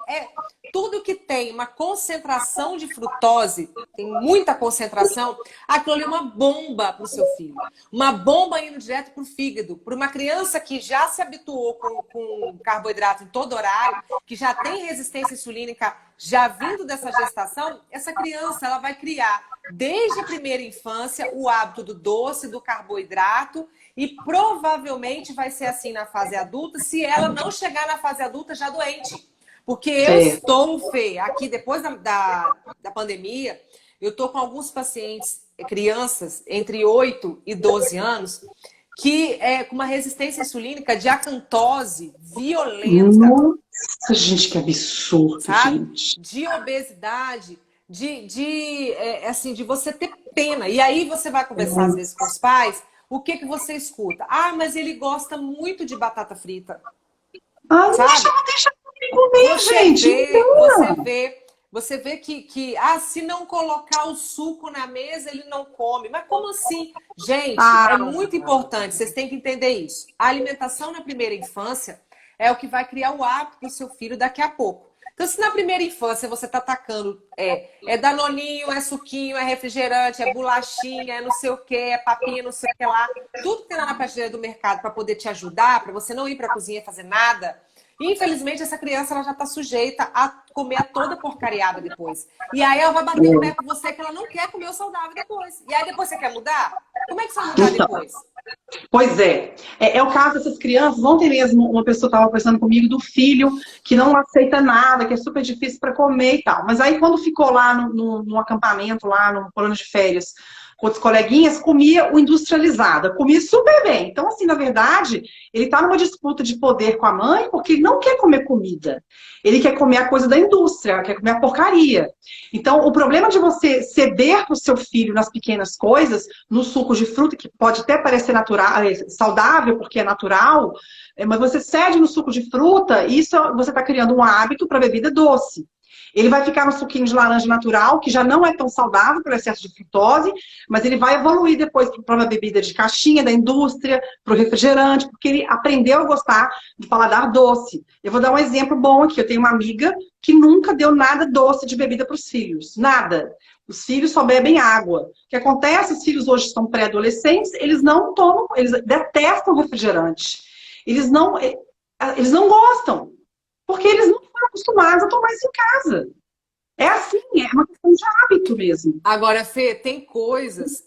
tudo que tem uma concentração de frutose, tem muita concentração, aquilo ali é uma bomba para o seu filho. Uma bomba indo direto para o fígado. Para uma criança que já se habituou com carboidrato em todo horário, que já tem resistência insulínica já vindo dessa gestação, essa criança ela vai criar, desde a primeira infância, o hábito do doce, do carboidrato, e provavelmente vai ser assim na fase adulta, se ela não chegar na fase adulta já doente. Porque eu estou, Fê, aqui depois da pandemia, eu estou com alguns pacientes, crianças, entre 8 e 12 anos, que é com uma resistência insulínica de acantose violenta. Nossa, gente, que absurdo, sabe? gente. De obesidade, assim, de você ter pena. E aí você vai conversar às vezes com os pais, o que que você escuta? Ah, mas ele gosta muito de batata frita. Ah, sabe? deixa eu comer, gente. Você vê que se não colocar o suco na mesa, ele não come. Mas como assim? Gente, é muito importante, vocês têm que entender isso. A alimentação na primeira infância é o que vai criar o hábito do seu filho daqui a pouco. Então, se na primeira infância você está atacando, danoninho, é suquinho, é refrigerante, é bolachinha, é não sei o que, é papinha, não sei o que lá, tudo que tem lá na prateleira do mercado para poder te ajudar, para você não ir para a cozinha fazer nada, infelizmente essa criança ela já está sujeita a comer a toda porcariada depois. E aí ela vai bater o pé com você que ela não quer comer o saudável depois. E aí depois você quer mudar? Como é que você vai mudar depois? Pois é o caso dessas crianças. Ontem mesmo uma pessoa estava conversando comigo do filho que não aceita nada, que é super difícil para comer e tal. Mas aí quando ficou lá no acampamento, lá no plano de férias, com outros coleguinhas, comia o industrializado, comia super bem. Então, assim, na verdade, ele está numa disputa de poder com a mãe porque ele não quer comer comida. Ele quer comer a coisa da indústria, quer comer a porcaria. Então, o problema de você ceder para o seu filho nas pequenas coisas, no suco de fruta, que pode até parecer natural, saudável, porque é natural, mas você cede no suco de fruta, isso você está criando um hábito para bebida doce. Ele vai ficar no suquinho de laranja natural, que já não é tão saudável pelo excesso de frutose, mas ele vai evoluir depois para uma bebida de caixinha, da indústria, para o refrigerante, porque ele aprendeu a gostar de paladar doce. Eu vou dar um exemplo bom aqui. Eu tenho uma amiga que nunca deu nada doce de bebida para os filhos. Nada. Os filhos só bebem água. O que acontece? Os filhos hoje estão pré-adolescentes, eles não tomam, eles detestam refrigerante. Eles não gostam. Porque eles não foram acostumados a tomar isso em casa. É assim, é uma questão de hábito mesmo. Agora, Fê, tem coisas,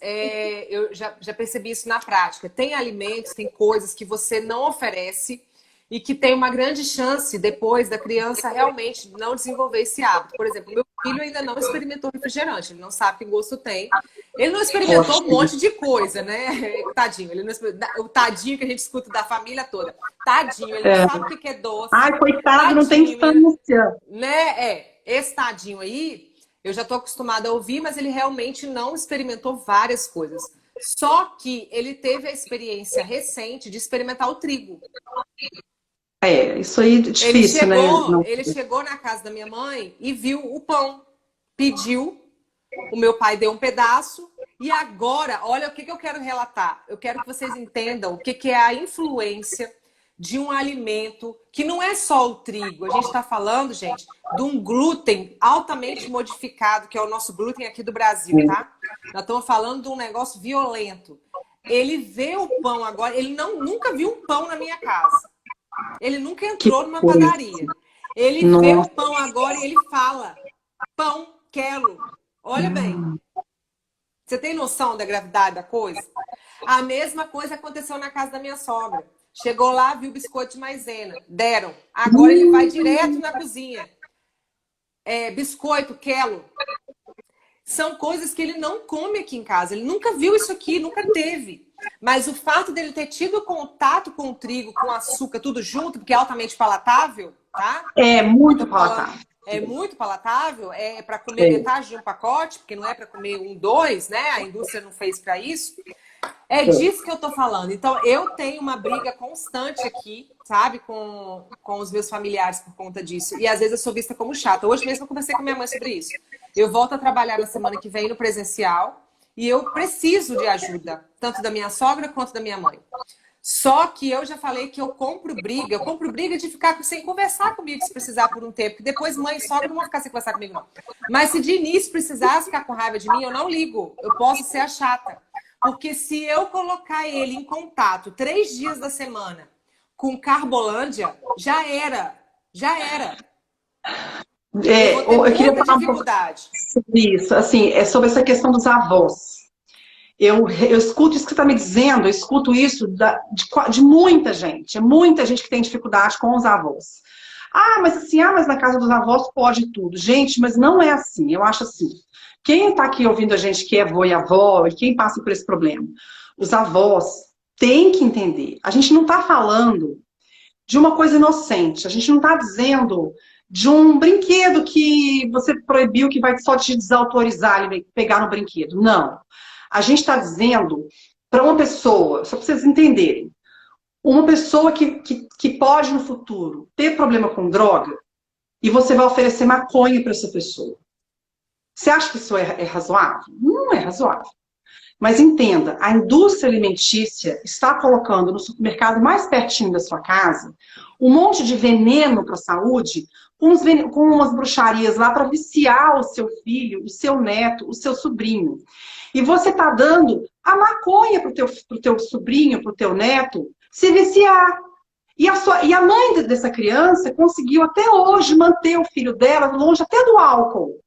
eu já percebi isso na prática. Tem alimentos, tem coisas que você não oferece e que tem uma grande chance depois da criança realmente não desenvolver esse hábito. Por exemplo, meu filho ainda não experimentou refrigerante, ele não sabe que gosto tem. Ele não experimentou um monte de coisa, né? Tadinho, o tadinho que a gente escuta da família toda. Tadinho, ele não sabe o que é doce. Ai, coitado, tadinho, não tem distância. Né? Esse tadinho aí, eu já tô acostumada a ouvir, mas ele realmente não experimentou várias coisas. Só que ele teve a experiência recente de experimentar o trigo. Isso aí é difícil, né? Ele chegou na casa da minha mãe e viu o pão. Pediu, o meu pai deu um pedaço. E agora, olha o que eu quero relatar. Eu quero que vocês entendam o que é a influência de um alimento que não é só o trigo. A gente está falando, gente, de um glúten altamente modificado, que é o nosso glúten aqui do Brasil, tá? Nós estamos falando de um negócio violento. Ele vê o pão agora, ele nunca viu um pão na minha casa. Ele nunca entrou numa padaria. Ele vê o pão agora e ele fala: pão, quero. Olha bem. Você tem noção da gravidade da coisa? A mesma coisa aconteceu na casa da minha sogra. Chegou lá, viu biscoito de maisena. Deram. Agora ele vai direto na cozinha. Biscoito, quero. São coisas que ele não come aqui em casa. Ele nunca viu isso aqui, nunca teve. Mas o fato dele ter tido contato com o trigo, com o açúcar, tudo junto, porque é altamente palatável, tá? É muito palatável. É muito palatável, é para comer metade de um pacote, porque não é para comer 1, 2, né? A indústria não fez para isso. É disso que eu tô falando. Então, eu tenho uma briga constante aqui, sabe? Com os meus familiares por conta disso. E às vezes eu sou vista como chata. Hoje mesmo eu conversei com minha mãe sobre isso. Eu volto a trabalhar na semana que vem no presencial. e eu preciso de ajuda, tanto da minha sogra quanto da minha mãe. Só que eu já falei que eu compro briga de ficar sem conversar comigo se precisar por um tempo, porque depois mãe e sogra não vão ficar sem conversar comigo, não. Mas se de início precisar ficar com raiva de mim, eu não ligo. Eu posso ser a chata. Porque se eu colocar ele em contato 3 dias da semana com Carbolândia, já era. Já era. Eu vou ter Eu queria muita falar um pouco dificuldade. sobre isso, assim, sobre essa questão dos avós. Eu escuto isso que você está me dizendo, eu escuto isso de muita gente que tem dificuldade com os avós. Mas na casa dos avós pode tudo. Gente, mas não é assim, eu acho assim. Quem está aqui ouvindo a gente que é avô e avó, e quem passa por esse problema? Os avós têm que entender. A gente não está falando de uma coisa inocente, a gente não está dizendo de um brinquedo que você proibiu que vai só te desautorizar e pegar no brinquedo. Não. A gente está dizendo para uma pessoa, só para vocês entenderem, uma pessoa que pode no futuro ter problema com droga e você vai oferecer maconha para essa pessoa. Você acha que isso é razoável? Não é razoável. Mas entenda, a indústria alimentícia está colocando no supermercado mais pertinho da sua casa um monte de veneno para a saúde, com umas bruxarias lá para viciar o seu filho, o seu neto, o seu sobrinho. E você está dando a maconha para o teu sobrinho, para o teu neto, se viciar. E a mãe dessa criança conseguiu até hoje manter o filho dela longe até do álcool.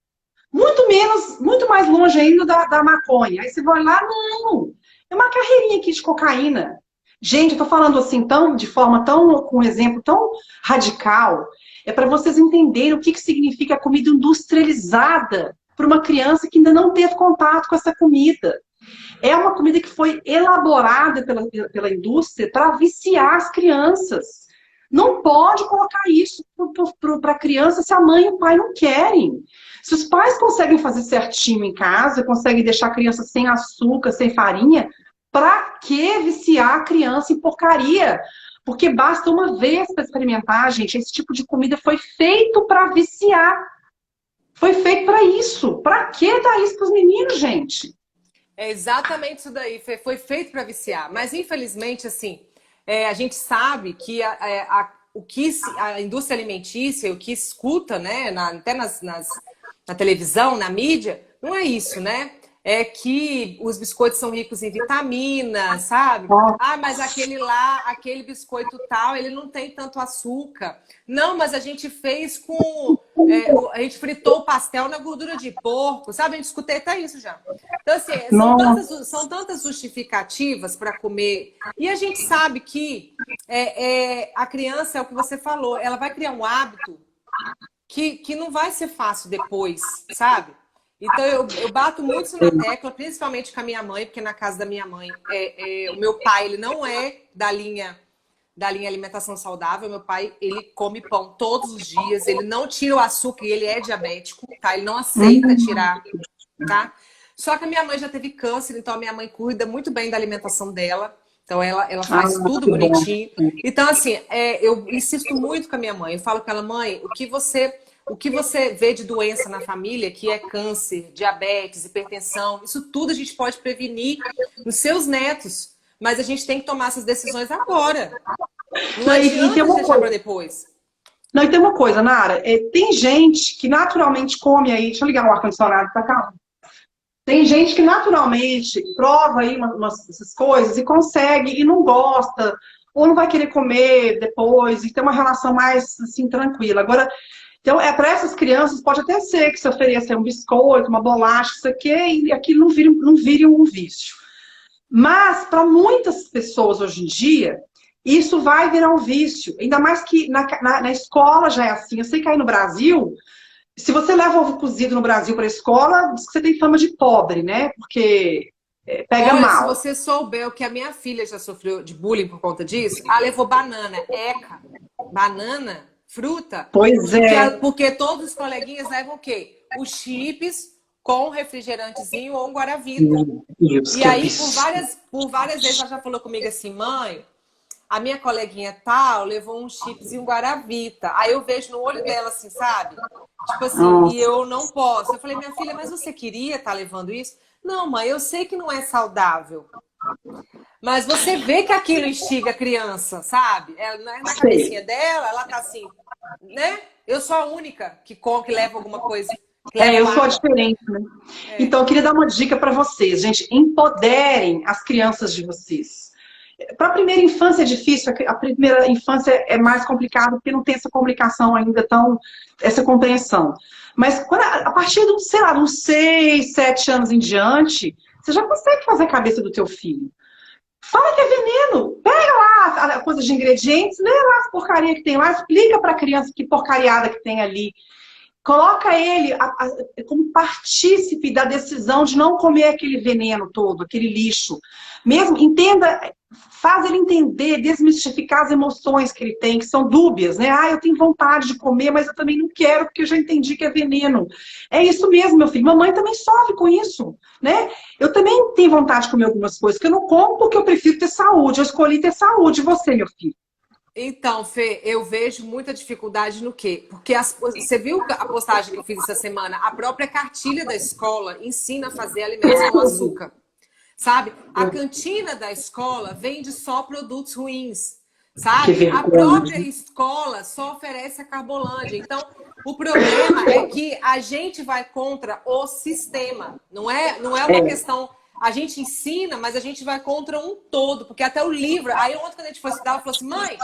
Muito mais longe ainda da maconha. Aí você vai lá, não. É uma carreirinha aqui de cocaína. Gente, eu tô falando assim, com um exemplo tão radical. É para vocês entenderem o que significa a comida industrializada para uma criança que ainda não teve contato com essa comida. É uma comida que foi elaborada pela indústria para viciar as crianças. Não pode colocar isso para a criança se a mãe e o pai não querem. Se os pais conseguem fazer certinho em casa, conseguem deixar a criança sem açúcar, sem farinha, para que viciar a criança em porcaria? Porque basta uma vez para experimentar, gente. Esse tipo de comida foi feito para viciar. Foi feito para isso. Para que dar isso para os meninos, gente? É exatamente isso daí. Foi feito para viciar. Mas, infelizmente, assim, a gente sabe que o que a indústria alimentícia, o que escuta, né, até na televisão, na mídia, não é isso, né? É que os biscoitos são ricos em vitaminas, sabe? Mas aquele biscoito tal, ele não tem tanto açúcar. Não, mas a gente fez a gente fritou o pastel na gordura de porco, sabe? A gente escutei até isso já. Então, assim, são tantas justificativas para comer. E a gente sabe que a criança, é o que você falou, ela vai criar um hábito que não vai ser fácil depois, sabe? Então, eu bato muito isso na tecla, principalmente com a minha mãe, porque na casa da minha mãe, o meu pai, ele não é da linha alimentação saudável. Meu pai, ele come pão todos os dias, ele não tira o açúcar e ele é diabético, tá? Ele não aceita tirar, tá? Só que a minha mãe já teve câncer, então a minha mãe cuida muito bem da alimentação dela. Então, ela faz tudo bonitinho. Então, assim, eu insisto muito com a minha mãe. Eu falo com ela, mãe, o que você vê de doença na família, que é câncer, diabetes, hipertensão, isso tudo a gente pode prevenir nos seus netos. Mas a gente tem que tomar essas decisões agora. Não adianta deixar para depois. Não, e tem uma coisa, Nara. Tem gente que naturalmente come aí... Deixa eu ligar o ar-condicionado pra cá. Tem gente que naturalmente prova aí essas coisas e consegue e não gosta, ou não vai querer comer depois, e tem uma relação mais, assim, tranquila. Agora, então, para essas crianças, pode até ser que se ofereça um biscoito, uma bolacha, isso aqui, e aquilo não vire um vício. Mas, para muitas pessoas hoje em dia, isso vai virar um vício. Ainda mais que na escola já é assim. Eu sei que aí no Brasil, se você leva ovo cozido no Brasil para a escola, diz que você tem fama de pobre, né? Porque pega mal. Se você souber o que a minha filha já sofreu de bullying por conta disso, ela levou banana, banana, fruta. Pois é. Porque todos os coleguinhas levam o quê? Os chips com refrigerantezinho ou um Guaravita. E aí, por várias vezes, ela já falou comigo assim, mãe, a minha coleguinha tal levou um chips e um Guaravita. Aí eu vejo no olho dela assim, sabe? Tipo assim, e eu não posso. Eu falei, minha filha, mas você queria estar levando isso? Não, mãe, eu sei que não é saudável. Mas você vê que aquilo instiga a criança, sabe? Ela, na Sei. cabecinha dela, ela tá assim, né? Eu sou a única que come, que leva alguma coisa, que leva Eu sou a mágoa. diferente, né? É. Então, eu queria dar uma dica para vocês, gente. Empoderem as crianças de vocês. Para a primeira infância é difícil, a primeira infância é mais complicado porque não tem essa comunicação ainda tão, essa compreensão. Mas a partir de, sei lá, de uns 6, 7 anos em diante, você já consegue fazer a cabeça do teu filho. Fala que é veneno. Pega lá a coisa de ingredientes, lê lá as porcarias que tem lá, explica para a criança que porcariada que tem ali. Coloca ele como partícipe da decisão de não comer aquele veneno todo, aquele lixo. Mesmo, entenda, faz ele entender, desmistificar as emoções que ele tem, que são dúbias, né? Ah, eu tenho vontade de comer, mas eu também não quero, porque eu já entendi que é veneno. É isso mesmo, meu filho. Mamãe também sofre com isso, né? Eu também tenho vontade de comer algumas coisas que eu não como porque eu prefiro ter saúde. Eu escolhi ter saúde. E você, meu filho? Então, Fê, eu vejo muita dificuldade no quê? Porque você viu a postagem que eu fiz essa semana? A própria cartilha da escola ensina a fazer alimentos com açúcar. Sabe? A cantina da escola vende só produtos ruins, Que sabe? A própria vergonha. escola só oferece a Carbolândia. Então, o problema é que a gente vai contra o sistema. Não é uma É, questão. A gente ensina, mas a gente vai contra um todo, porque até o livro. Aí ontem, quando a gente foi estudar, ela falou assim: mãe,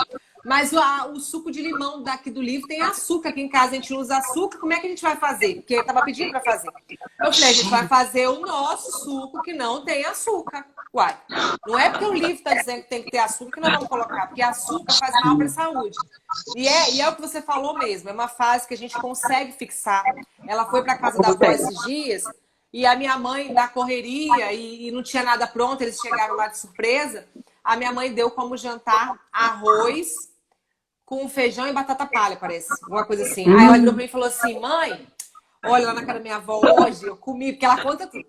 mas o suco de limão daqui do livro tem açúcar. Aqui em casa a gente não usa açúcar, como é que a gente vai fazer? Porque eu estava pedindo para fazer. Eu falei: a gente vai fazer o nosso suco que não tem açúcar. Uai, não é porque o livro está dizendo que tem que ter açúcar que nós vamos colocar, porque açúcar faz mal para a saúde. E é o que você falou mesmo, é uma fase que a gente consegue fixar. Ela foi para casa da avó consegue. esses dias e a minha mãe, na correria, e não tinha nada pronto, eles chegaram lá de surpresa. A minha mãe deu como jantar arroz com feijão e batata palha, parece. Uma coisa assim. Aí ela virou pra mim e falou assim: mãe, olha lá na cara da minha avó hoje, eu comi, porque ela conta tudo.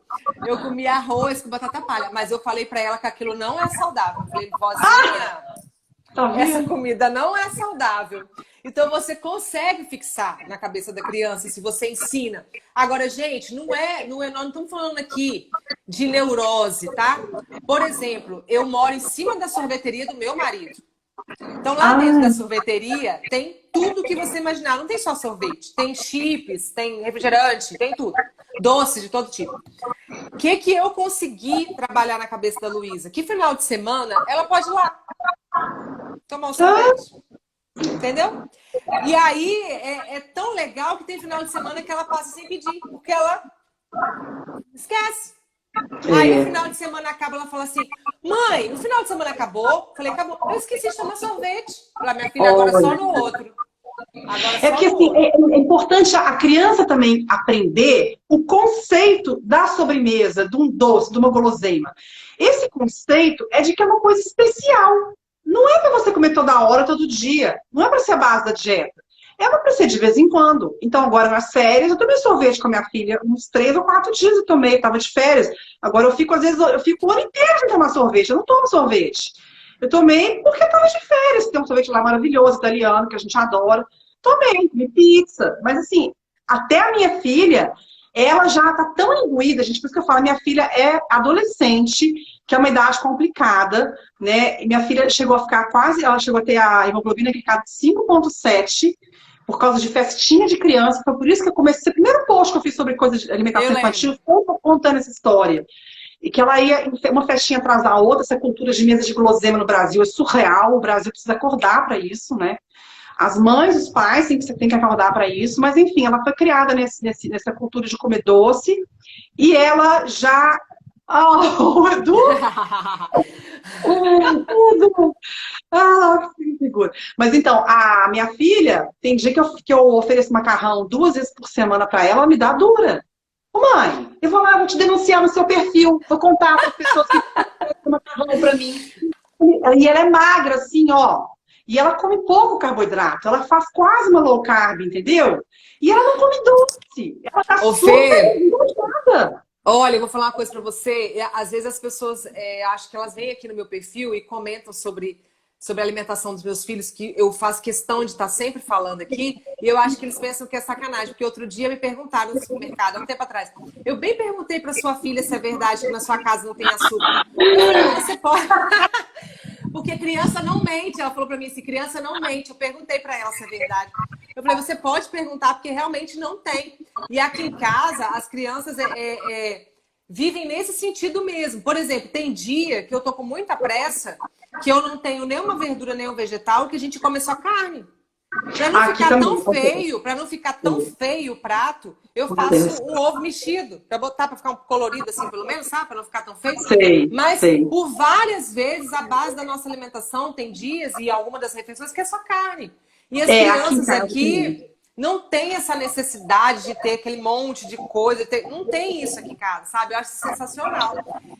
Eu comi arroz com batata palha, mas eu falei pra ela que aquilo não é saudável. Eu falei: vozinha, Tá essa vendo? comida não é saudável. Então você consegue fixar na cabeça da criança se você ensina. Agora, gente, nós não estamos falando aqui de neurose, tá? Por exemplo, eu moro em cima da sorveteria do meu marido. Então, lá dentro da Ah, sorveteria, tem tudo que você imaginar. Não tem só sorvete. Tem chips, tem refrigerante, tem tudo. Doce de todo tipo. O que eu consegui trabalhar na cabeça da Luísa? Que final de semana ela pode ir lá tomar um sorvete. Entendeu? E aí é tão legal que tem final de semana que ela passa sem pedir, porque ela esquece. Aí o é. final de semana acaba, ela fala assim: mãe, o final de semana acabou? Falei: acabou. Eu esqueci de tomar sorvete. Falei: minha filha, agora só Olha. no outro. Agora É só porque no assim, outro. é importante a criança também aprender o conceito da sobremesa, de um doce, de uma guloseima. Esse conceito é de que é uma coisa especial. Não é para você comer toda hora, todo dia. Não é para ser a base da dieta. É para ser de vez em quando. Então, agora nas férias, eu tomei sorvete com a minha filha uns 3 ou 4 dias eu tomei, estava de férias. Agora eu fico, às vezes, eu fico o ano inteiro sem tomar sorvete. Eu não tomo sorvete. Eu tomei porque estava de férias. Tem um sorvete lá maravilhoso, italiano, que a gente adora. Tomei, comi pizza. Mas assim, até a minha filha, ela já tá tão imbuída, gente, por isso que eu falo, minha filha é adolescente, que é uma idade complicada, né? E minha filha chegou a ficar quase, ela chegou a ter a hemoglobina glicada de 5,7 por causa de festinha de criança. Foi por isso que eu comecei, o primeiro post que eu fiz sobre coisa de Eu alimentação lembro. infantil, foi contando essa história. E que ela ia uma festinha atrás da outra, essa cultura de mesa de guloseima no Brasil é surreal, o Brasil precisa acordar para isso, né? As mães, os pais, tem que acordar para isso, mas enfim, ela foi criada nessa cultura de comer doce e ela já. Oh, Edu! Edu! Ah, que figura. Mas então, a minha filha, tem dia que eu ofereço macarrão 2 vezes por semana para ela, ela me dá dura. Ô, mãe, eu vou lá, vou te denunciar no seu perfil, vou contar para as pessoas que fazem macarrão para mim. E ela é magra, assim, ó. E ela come pouco carboidrato. Ela faz quase uma low carb, entendeu? E ela não come doce. Ela tá Ô, super Fê, engordada. olha, eu vou falar uma coisa pra você. Às vezes as pessoas acham que elas vêm aqui no meu perfil e comentam sobre sobre a alimentação dos meus filhos, que eu faço questão de estar sempre falando aqui, e eu acho que eles pensam que é sacanagem, porque outro dia me perguntaram no supermercado, há um tempo atrás, eu bem perguntei para sua filha se é verdade que na sua casa não tem açúcar. Eu falei, você pode... Porque criança não mente. Ela falou para mim assim, criança não mente. Eu perguntei para ela se é verdade. Eu falei, você pode perguntar, porque realmente não tem. E aqui em casa, as crianças vivem nesse sentido mesmo. Por exemplo, tem dia que eu tô com muita pressa, que eu não tenho nenhuma verdura, nenhum vegetal, que a gente come só carne. Para não Aqui ficar também. tão feio, para não ficar tão feio o prato, eu faço um ovo mexido, para botar, para ficar um colorido assim, pelo menos, sabe? Para não ficar tão feio. Sei, Mas sei. por várias vezes a base da nossa alimentação tem dias e alguma das refeições que é só carne. E as Aqui em crianças casa aqui não tem essa necessidade de ter aquele monte de coisa. Não tem isso aqui em casa, sabe? Eu acho sensacional.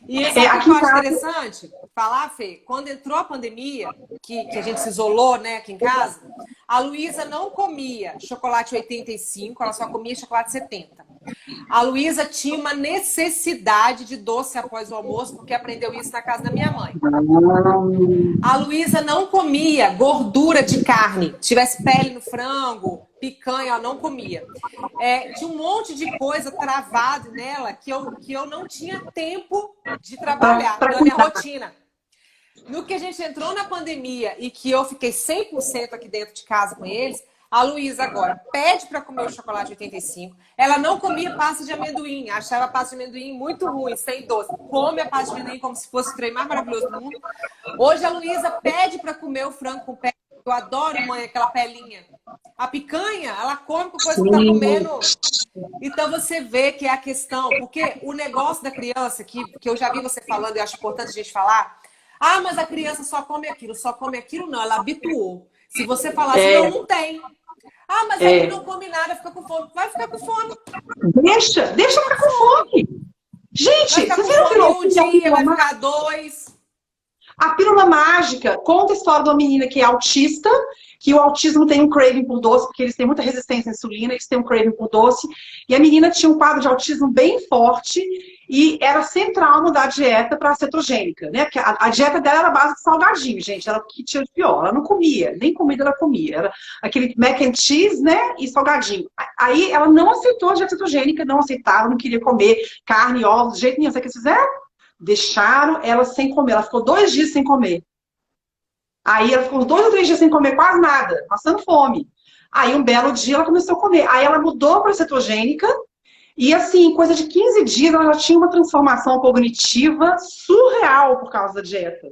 E sabe o que eu acho interessante? Falar, Fê, quando entrou a pandemia, que a gente se isolou, né, aqui em casa, a Luísa não comia chocolate 85, ela só comia chocolate 70. A Luísa tinha uma necessidade de doce após o almoço, porque aprendeu isso na casa da minha mãe. A Luísa não comia gordura de carne. Se tivesse pele no frango, picanha, ela não comia. Tinha um monte de coisa travada nela que eu não tinha tempo de trabalhar na minha rotina. No que a gente entrou na pandemia e que eu fiquei 100% aqui dentro de casa com eles, a Luísa agora pede para comer o chocolate 85. Ela não comia pasta de amendoim, achava a pasta de amendoim muito ruim, sem doce. Come a pasta de amendoim como se fosse o trem mais maravilhoso do mundo. Hoje a Luísa pede para comer o frango com pele. Eu adoro, mãe, aquela pelinha. A picanha, ela come com coisa que tá comendo. Então você vê que é a questão, porque o negócio da criança, que eu já vi você falando e acho importante a gente falar, mas a criança só come aquilo, não, ela habituou. Se você falar assim, não tem. Mas ele não come nada, fica com fome. Vai ficar com fome. Deixa ficar com fome. Gente, vai ficar com fome um dia, vai ficar 2. A pílula mágica conta a história de uma menina que é autista, que o autismo tem um craving por doce, porque eles têm muita resistência à insulina, eles têm um craving por doce, e a menina tinha um quadro de autismo bem forte, e era central mudar a dieta para a cetogênica, né? Porque a dieta dela era a base de salgadinho, gente, era o que tinha de pior, ela não comia, nem comida ela comia, era aquele mac and cheese, né, e salgadinho. Aí ela não aceitou a dieta cetogênica, não aceitava, não queria comer carne, ovos, de jeito nenhum. Sabe o que eles fizeram? Deixaram ela sem comer. Ela ficou 2 dias sem comer. Aí ela ficou 2 ou 3 dias sem comer quase nada, passando fome. Aí um belo dia ela começou a comer. Aí ela mudou para cetogênica e assim, coisa de 15 dias ela já tinha uma transformação cognitiva surreal por causa da dieta.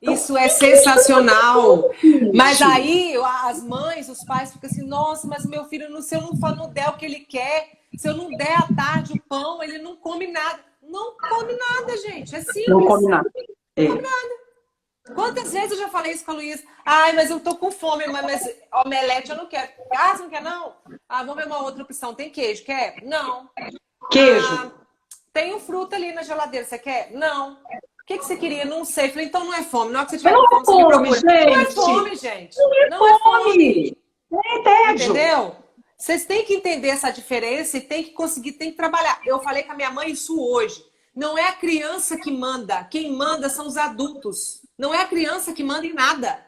Então, isso é sensacional. Mas aí as mães, os pais ficam assim, nossa, mas meu filho, se eu não der o que ele quer, se eu não der à tarde o pão, ele não come nada. Não come nada, gente. É simples. Não come nada. Não come nada. Quantas vezes eu já falei isso com a Luísa? Mas eu tô com fome, mas omelete eu não quero. Você não quer não? Vamos ver uma outra opção. Tem queijo, quer? Não. Queijo. Tem um fruta ali na geladeira, você quer? Não. O que você queria? Não sei. Falei, então não é fome. Na hora que você tiver com fome, você me procura. Não é fome, gente. Não é fome. É tédio. Entendeu? Vocês têm que entender essa diferença e tem que trabalhar. Eu falei com a minha mãe isso hoje. Não é a criança que manda. Quem manda são os adultos. Não é a criança que manda em nada.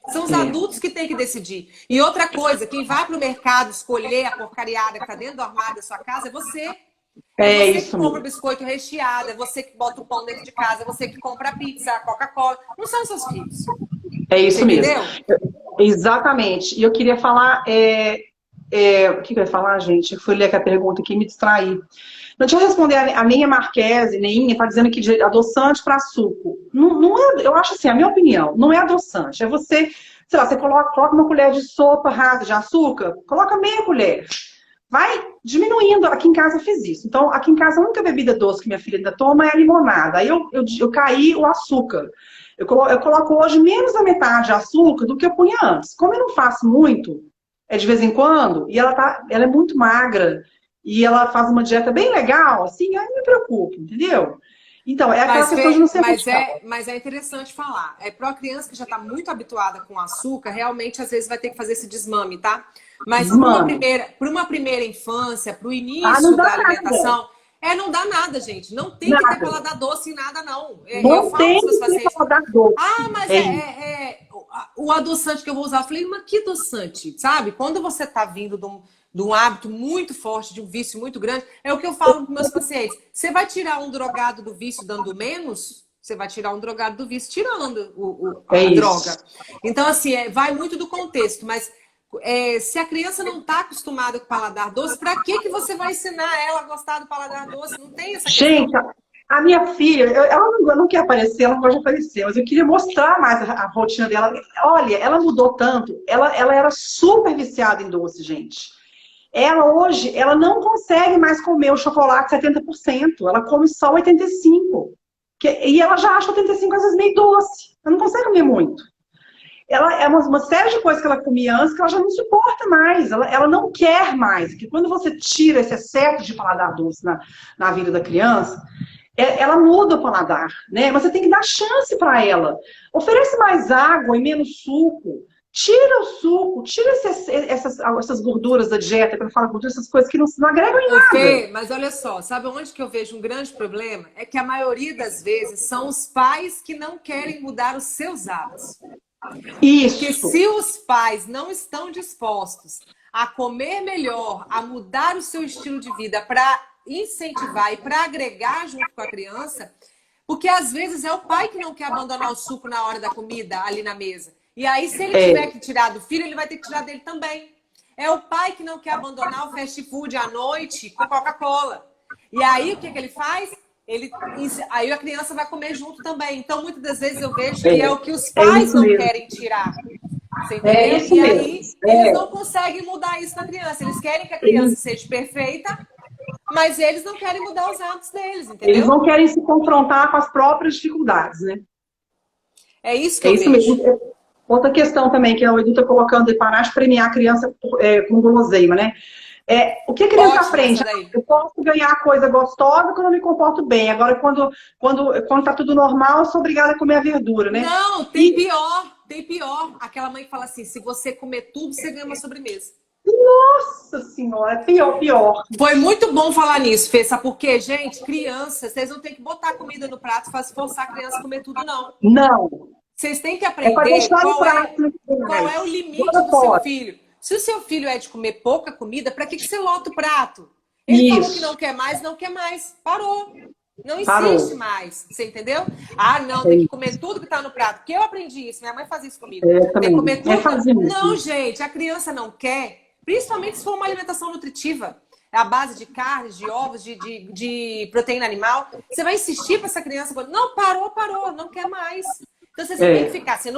São os adultos que têm que decidir. E outra coisa, quem vai para o mercado escolher a porcariada que está dentro do armário da sua casa é você. É você que compra o biscoito recheado, é você que bota o pão dentro de casa, é você que compra a pizza, a Coca-Cola. Não são seus filhos. É isso você mesmo. Entendeu? Exatamente. E eu queria falar... o que eu ia falar, gente? Eu fui ler aqui a pergunta aqui e me distraí. Não tinha responder a Neinha Marquese, Neinha está dizendo que de adoçante para suco. Não é, eu acho assim, a minha opinião, não é adoçante. É você, sei lá, você coloca uma colher de sopa rasa de açúcar, coloca meia colher. Vai diminuindo. Aqui em casa eu fiz isso. Então, aqui em casa a única bebida doce que minha filha ainda toma é a limonada. Aí eu caí o açúcar. Eu coloco hoje menos da metade de açúcar do que eu punha antes. Como eu não faço muito, de vez em quando, e ela é muito magra, e ela faz uma dieta bem legal, assim, aí me preocupa, entendeu? Então, é aquela questão de não ser mas é interessante falar. Para uma criança que já está muito habituada com açúcar, realmente, às vezes, vai ter que fazer esse desmame, tá? Mas para uma primeira infância, para o início da alimentação, não dá nada, gente. Não tem que ter Nada. paladar doce em nada, não. Eu Não falo para tem os meus que pacientes, dar doce. ah, mas É isso. o adoçante que eu vou usar. Eu falei, mas que adoçante, sabe? Quando você tá vindo de um hábito muito forte, de um vício muito grande, é o que eu falo para meus pacientes. Você vai tirar um drogado do vício dando menos? Você vai tirar um drogado do vício tirando É a isso. droga. Então, assim, vai muito do contexto, mas se a criança não está acostumada com o paladar doce, para que você vai ensinar ela a gostar do paladar doce? Não tem essa questão. Gente, a minha filha, ela não quer aparecer, ela não pode aparecer, mas eu queria mostrar mais a rotina dela. Olha, ela mudou tanto. Ela era super viciada em doce, gente. Ela hoje, ela não consegue mais comer o chocolate 70%. Ela come só 85%. E ela já acha 85% às vezes meio doce. Ela não consegue comer muito. Ela é uma série de coisas que ela comia antes que ela já não suporta mais. Ela não quer mais. Porque quando você tira esse excesso de paladar doce na vida da criança, ela muda o paladar, né? Mas você tem que dar chance para ela. Oferece mais água e menos suco. Tira o suco, tira essas gorduras da dieta, quando eu falo gordura, essas coisas que não agregam em nada. Fê, mas olha só, sabe onde que eu vejo um grande problema? É que a maioria das vezes são os pais que não querem mudar os seus hábitos. Porque Isso. se os pais não estão dispostos a comer melhor, a mudar o seu estilo de vida para incentivar e para agregar junto com a criança, porque às vezes é o pai que não quer abandonar o suco na hora da comida ali na mesa. E aí, se ele tiver que tirar do filho, ele vai ter que tirar dele também. É o pai que não quer abandonar o fast food à noite com Coca-Cola. E aí, o que ele faz? Aí a criança vai comer junto também. Então, muitas das vezes eu vejo que é o que os pais não querem tirar. Você entendeu? Isso e mesmo. aí, eles não conseguem mudar isso na criança. Eles querem que a criança seja perfeita, mas eles não querem mudar os hábitos deles, entendeu? Eles não querem se confrontar com as próprias dificuldades, né? É isso que eu vejo. Mesmo. Outra questão também que o Edu está colocando de parar de premiar a criança com guloseima, né? O que a criança aprende? Eu posso ganhar coisa gostosa quando eu me comporto bem. Agora, quando tá tudo normal, eu sou obrigada a comer a verdura, né? Não, tem pior. Aquela mãe que fala assim, se você comer tudo, você ganha uma sobremesa. Nossa senhora, pior. Foi muito bom falar nisso, Fê. Sabe por quê? Gente, criança, vocês não tem que botar comida no prato e forçar a criança a comer tudo, não. Não. Vocês têm que aprender qual é o limite do seu filho. Se o seu filho é de comer pouca comida, para que você lota o prato? Ele falou que não quer mais. Parou. Não insiste mais. Você entendeu? Ah, não, tem que comer tudo que tá no prato. Porque eu aprendi isso. Minha mãe fazia isso comigo. Tem que comer tudo. Não, gente, a criança não quer. Principalmente se for uma alimentação nutritiva. A base de carnes, de ovos, de proteína animal. Você vai insistir para essa criança. Não, parou. Não quer mais. Então, você tem que ficar, se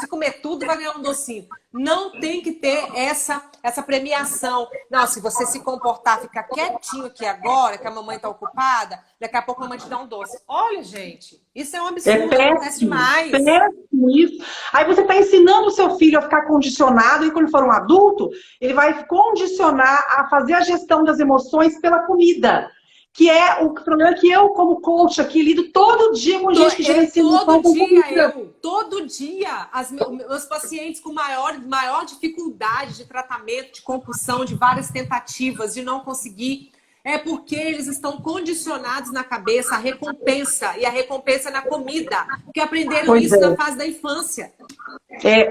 comer tudo, vai ganhar um docinho. Não tem que ter essa premiação. Não, se você se comportar, ficar quietinho aqui agora, que a mamãe está ocupada, daqui a pouco a mamãe te dá um doce. Olha, gente, isso é um absurdo, acontece demais. Péssimo isso. Aí você está ensinando o seu filho a ficar condicionado, e quando for um adulto, ele vai condicionar a fazer a gestão das emoções pela comida. Que é o problema que eu, como coach aqui, lido todo dia com gente que gerencia emoção. Todo dia, meus pacientes com maior dificuldade de tratamento, de compulsão, de várias tentativas, de não conseguir, é porque eles estão condicionados na cabeça a recompensa, e a recompensa é na comida, porque aprenderam isso na fase da infância.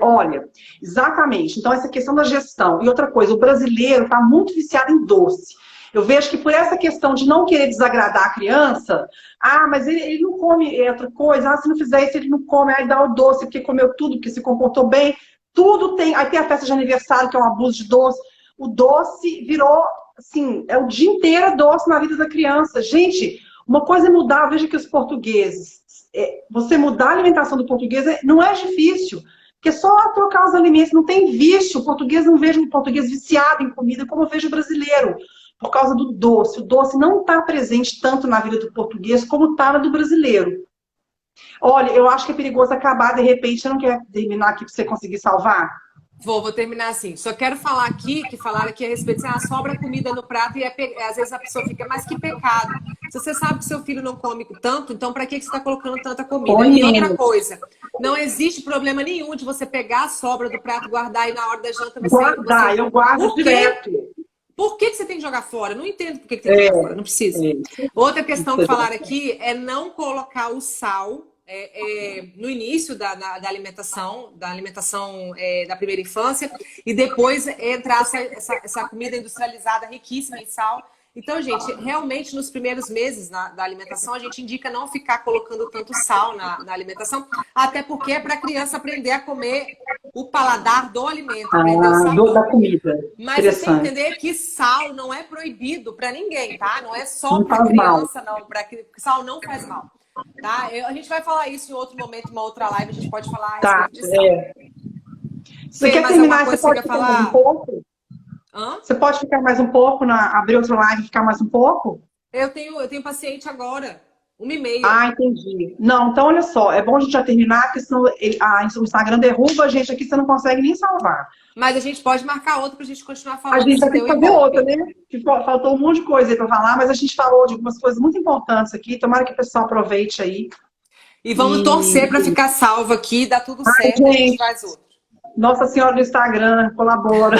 Olha, exatamente. Então, essa questão da gestão. E outra coisa, o brasileiro está muito viciado em doce. Eu vejo que por essa questão de não querer desagradar a criança, mas ele não come outra coisa, se não fizer isso ele não come, aí dá o doce porque comeu tudo, porque se comportou bem, tudo tem, aí tem a festa de aniversário que é um abuso de doce, o doce virou, assim, é o dia inteiro doce na vida da criança. Gente, uma coisa é mudar, veja que os portugueses, você mudar a alimentação do português não é difícil, porque é só trocar os alimentos, não tem vício, o português não vejo um português viciado em comida como eu vejo o brasileiro. Por causa do doce. O doce não está presente tanto na vida do português como está na do brasileiro. Olha, eu acho que é perigoso acabar, de repente, você não quer terminar aqui para você conseguir salvar? Vou terminar assim. Só quero falar aqui, que falaram aqui a respeito de sobra comida no prato e às vezes a pessoa fica, mas que pecado. Se você sabe que seu filho não come tanto, então para que você está colocando tanta comida? E outra coisa, não existe problema nenhum de você pegar a sobra do prato, guardar e na hora da janta você... Eu guardo direto. Por que você tem que jogar fora? Eu não entendo por que tem que jogar fora, não precisa. Outra questão que falaram aqui é não colocar o sal no início da alimentação, da primeira infância, e depois entrar essa comida industrializada riquíssima em sal. Então, gente, realmente nos primeiros meses da alimentação, a gente indica não ficar colocando tanto sal na alimentação, até porque é para a criança aprender a comer o paladar do alimento, aprender o sabor. Da comida. Mas você tem que entender que sal não é proibido para ninguém, tá? Não é só para criança, não. Sal não faz mal, tá? A gente vai falar isso em outro momento, uma outra live, a gente pode falar a respeito de sal. Você quer terminar? Você pode falar um pouco? Hã? Você pode ficar mais um pouco, abrir outro live e ficar mais um pouco? Eu tenho paciente agora, 1h30. Ah, entendi. Não, então olha só, é bom a gente já terminar, porque senão o Instagram derruba a gente aqui, você não consegue nem salvar. Mas a gente pode marcar outro pra gente continuar falando. A gente vai ter que fazer outra, né? Faltou um monte de coisa aí pra falar, mas a gente falou de algumas coisas muito importantes aqui, tomara que o pessoal aproveite aí. E vamos torcer pra ficar salvo aqui, dá tudo certo, a gente faz outro. Nossa Senhora do Instagram, colabora.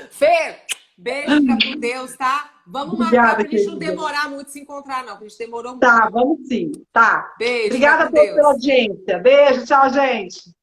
Fê, beijo, fica com Deus, tá? Vamos marcar pra gente não demorar muito se encontrar, não, porque a gente demorou muito. Tá, vamos sim. Tá. Beijo. Obrigada pela audiência. Beijo, tchau, gente.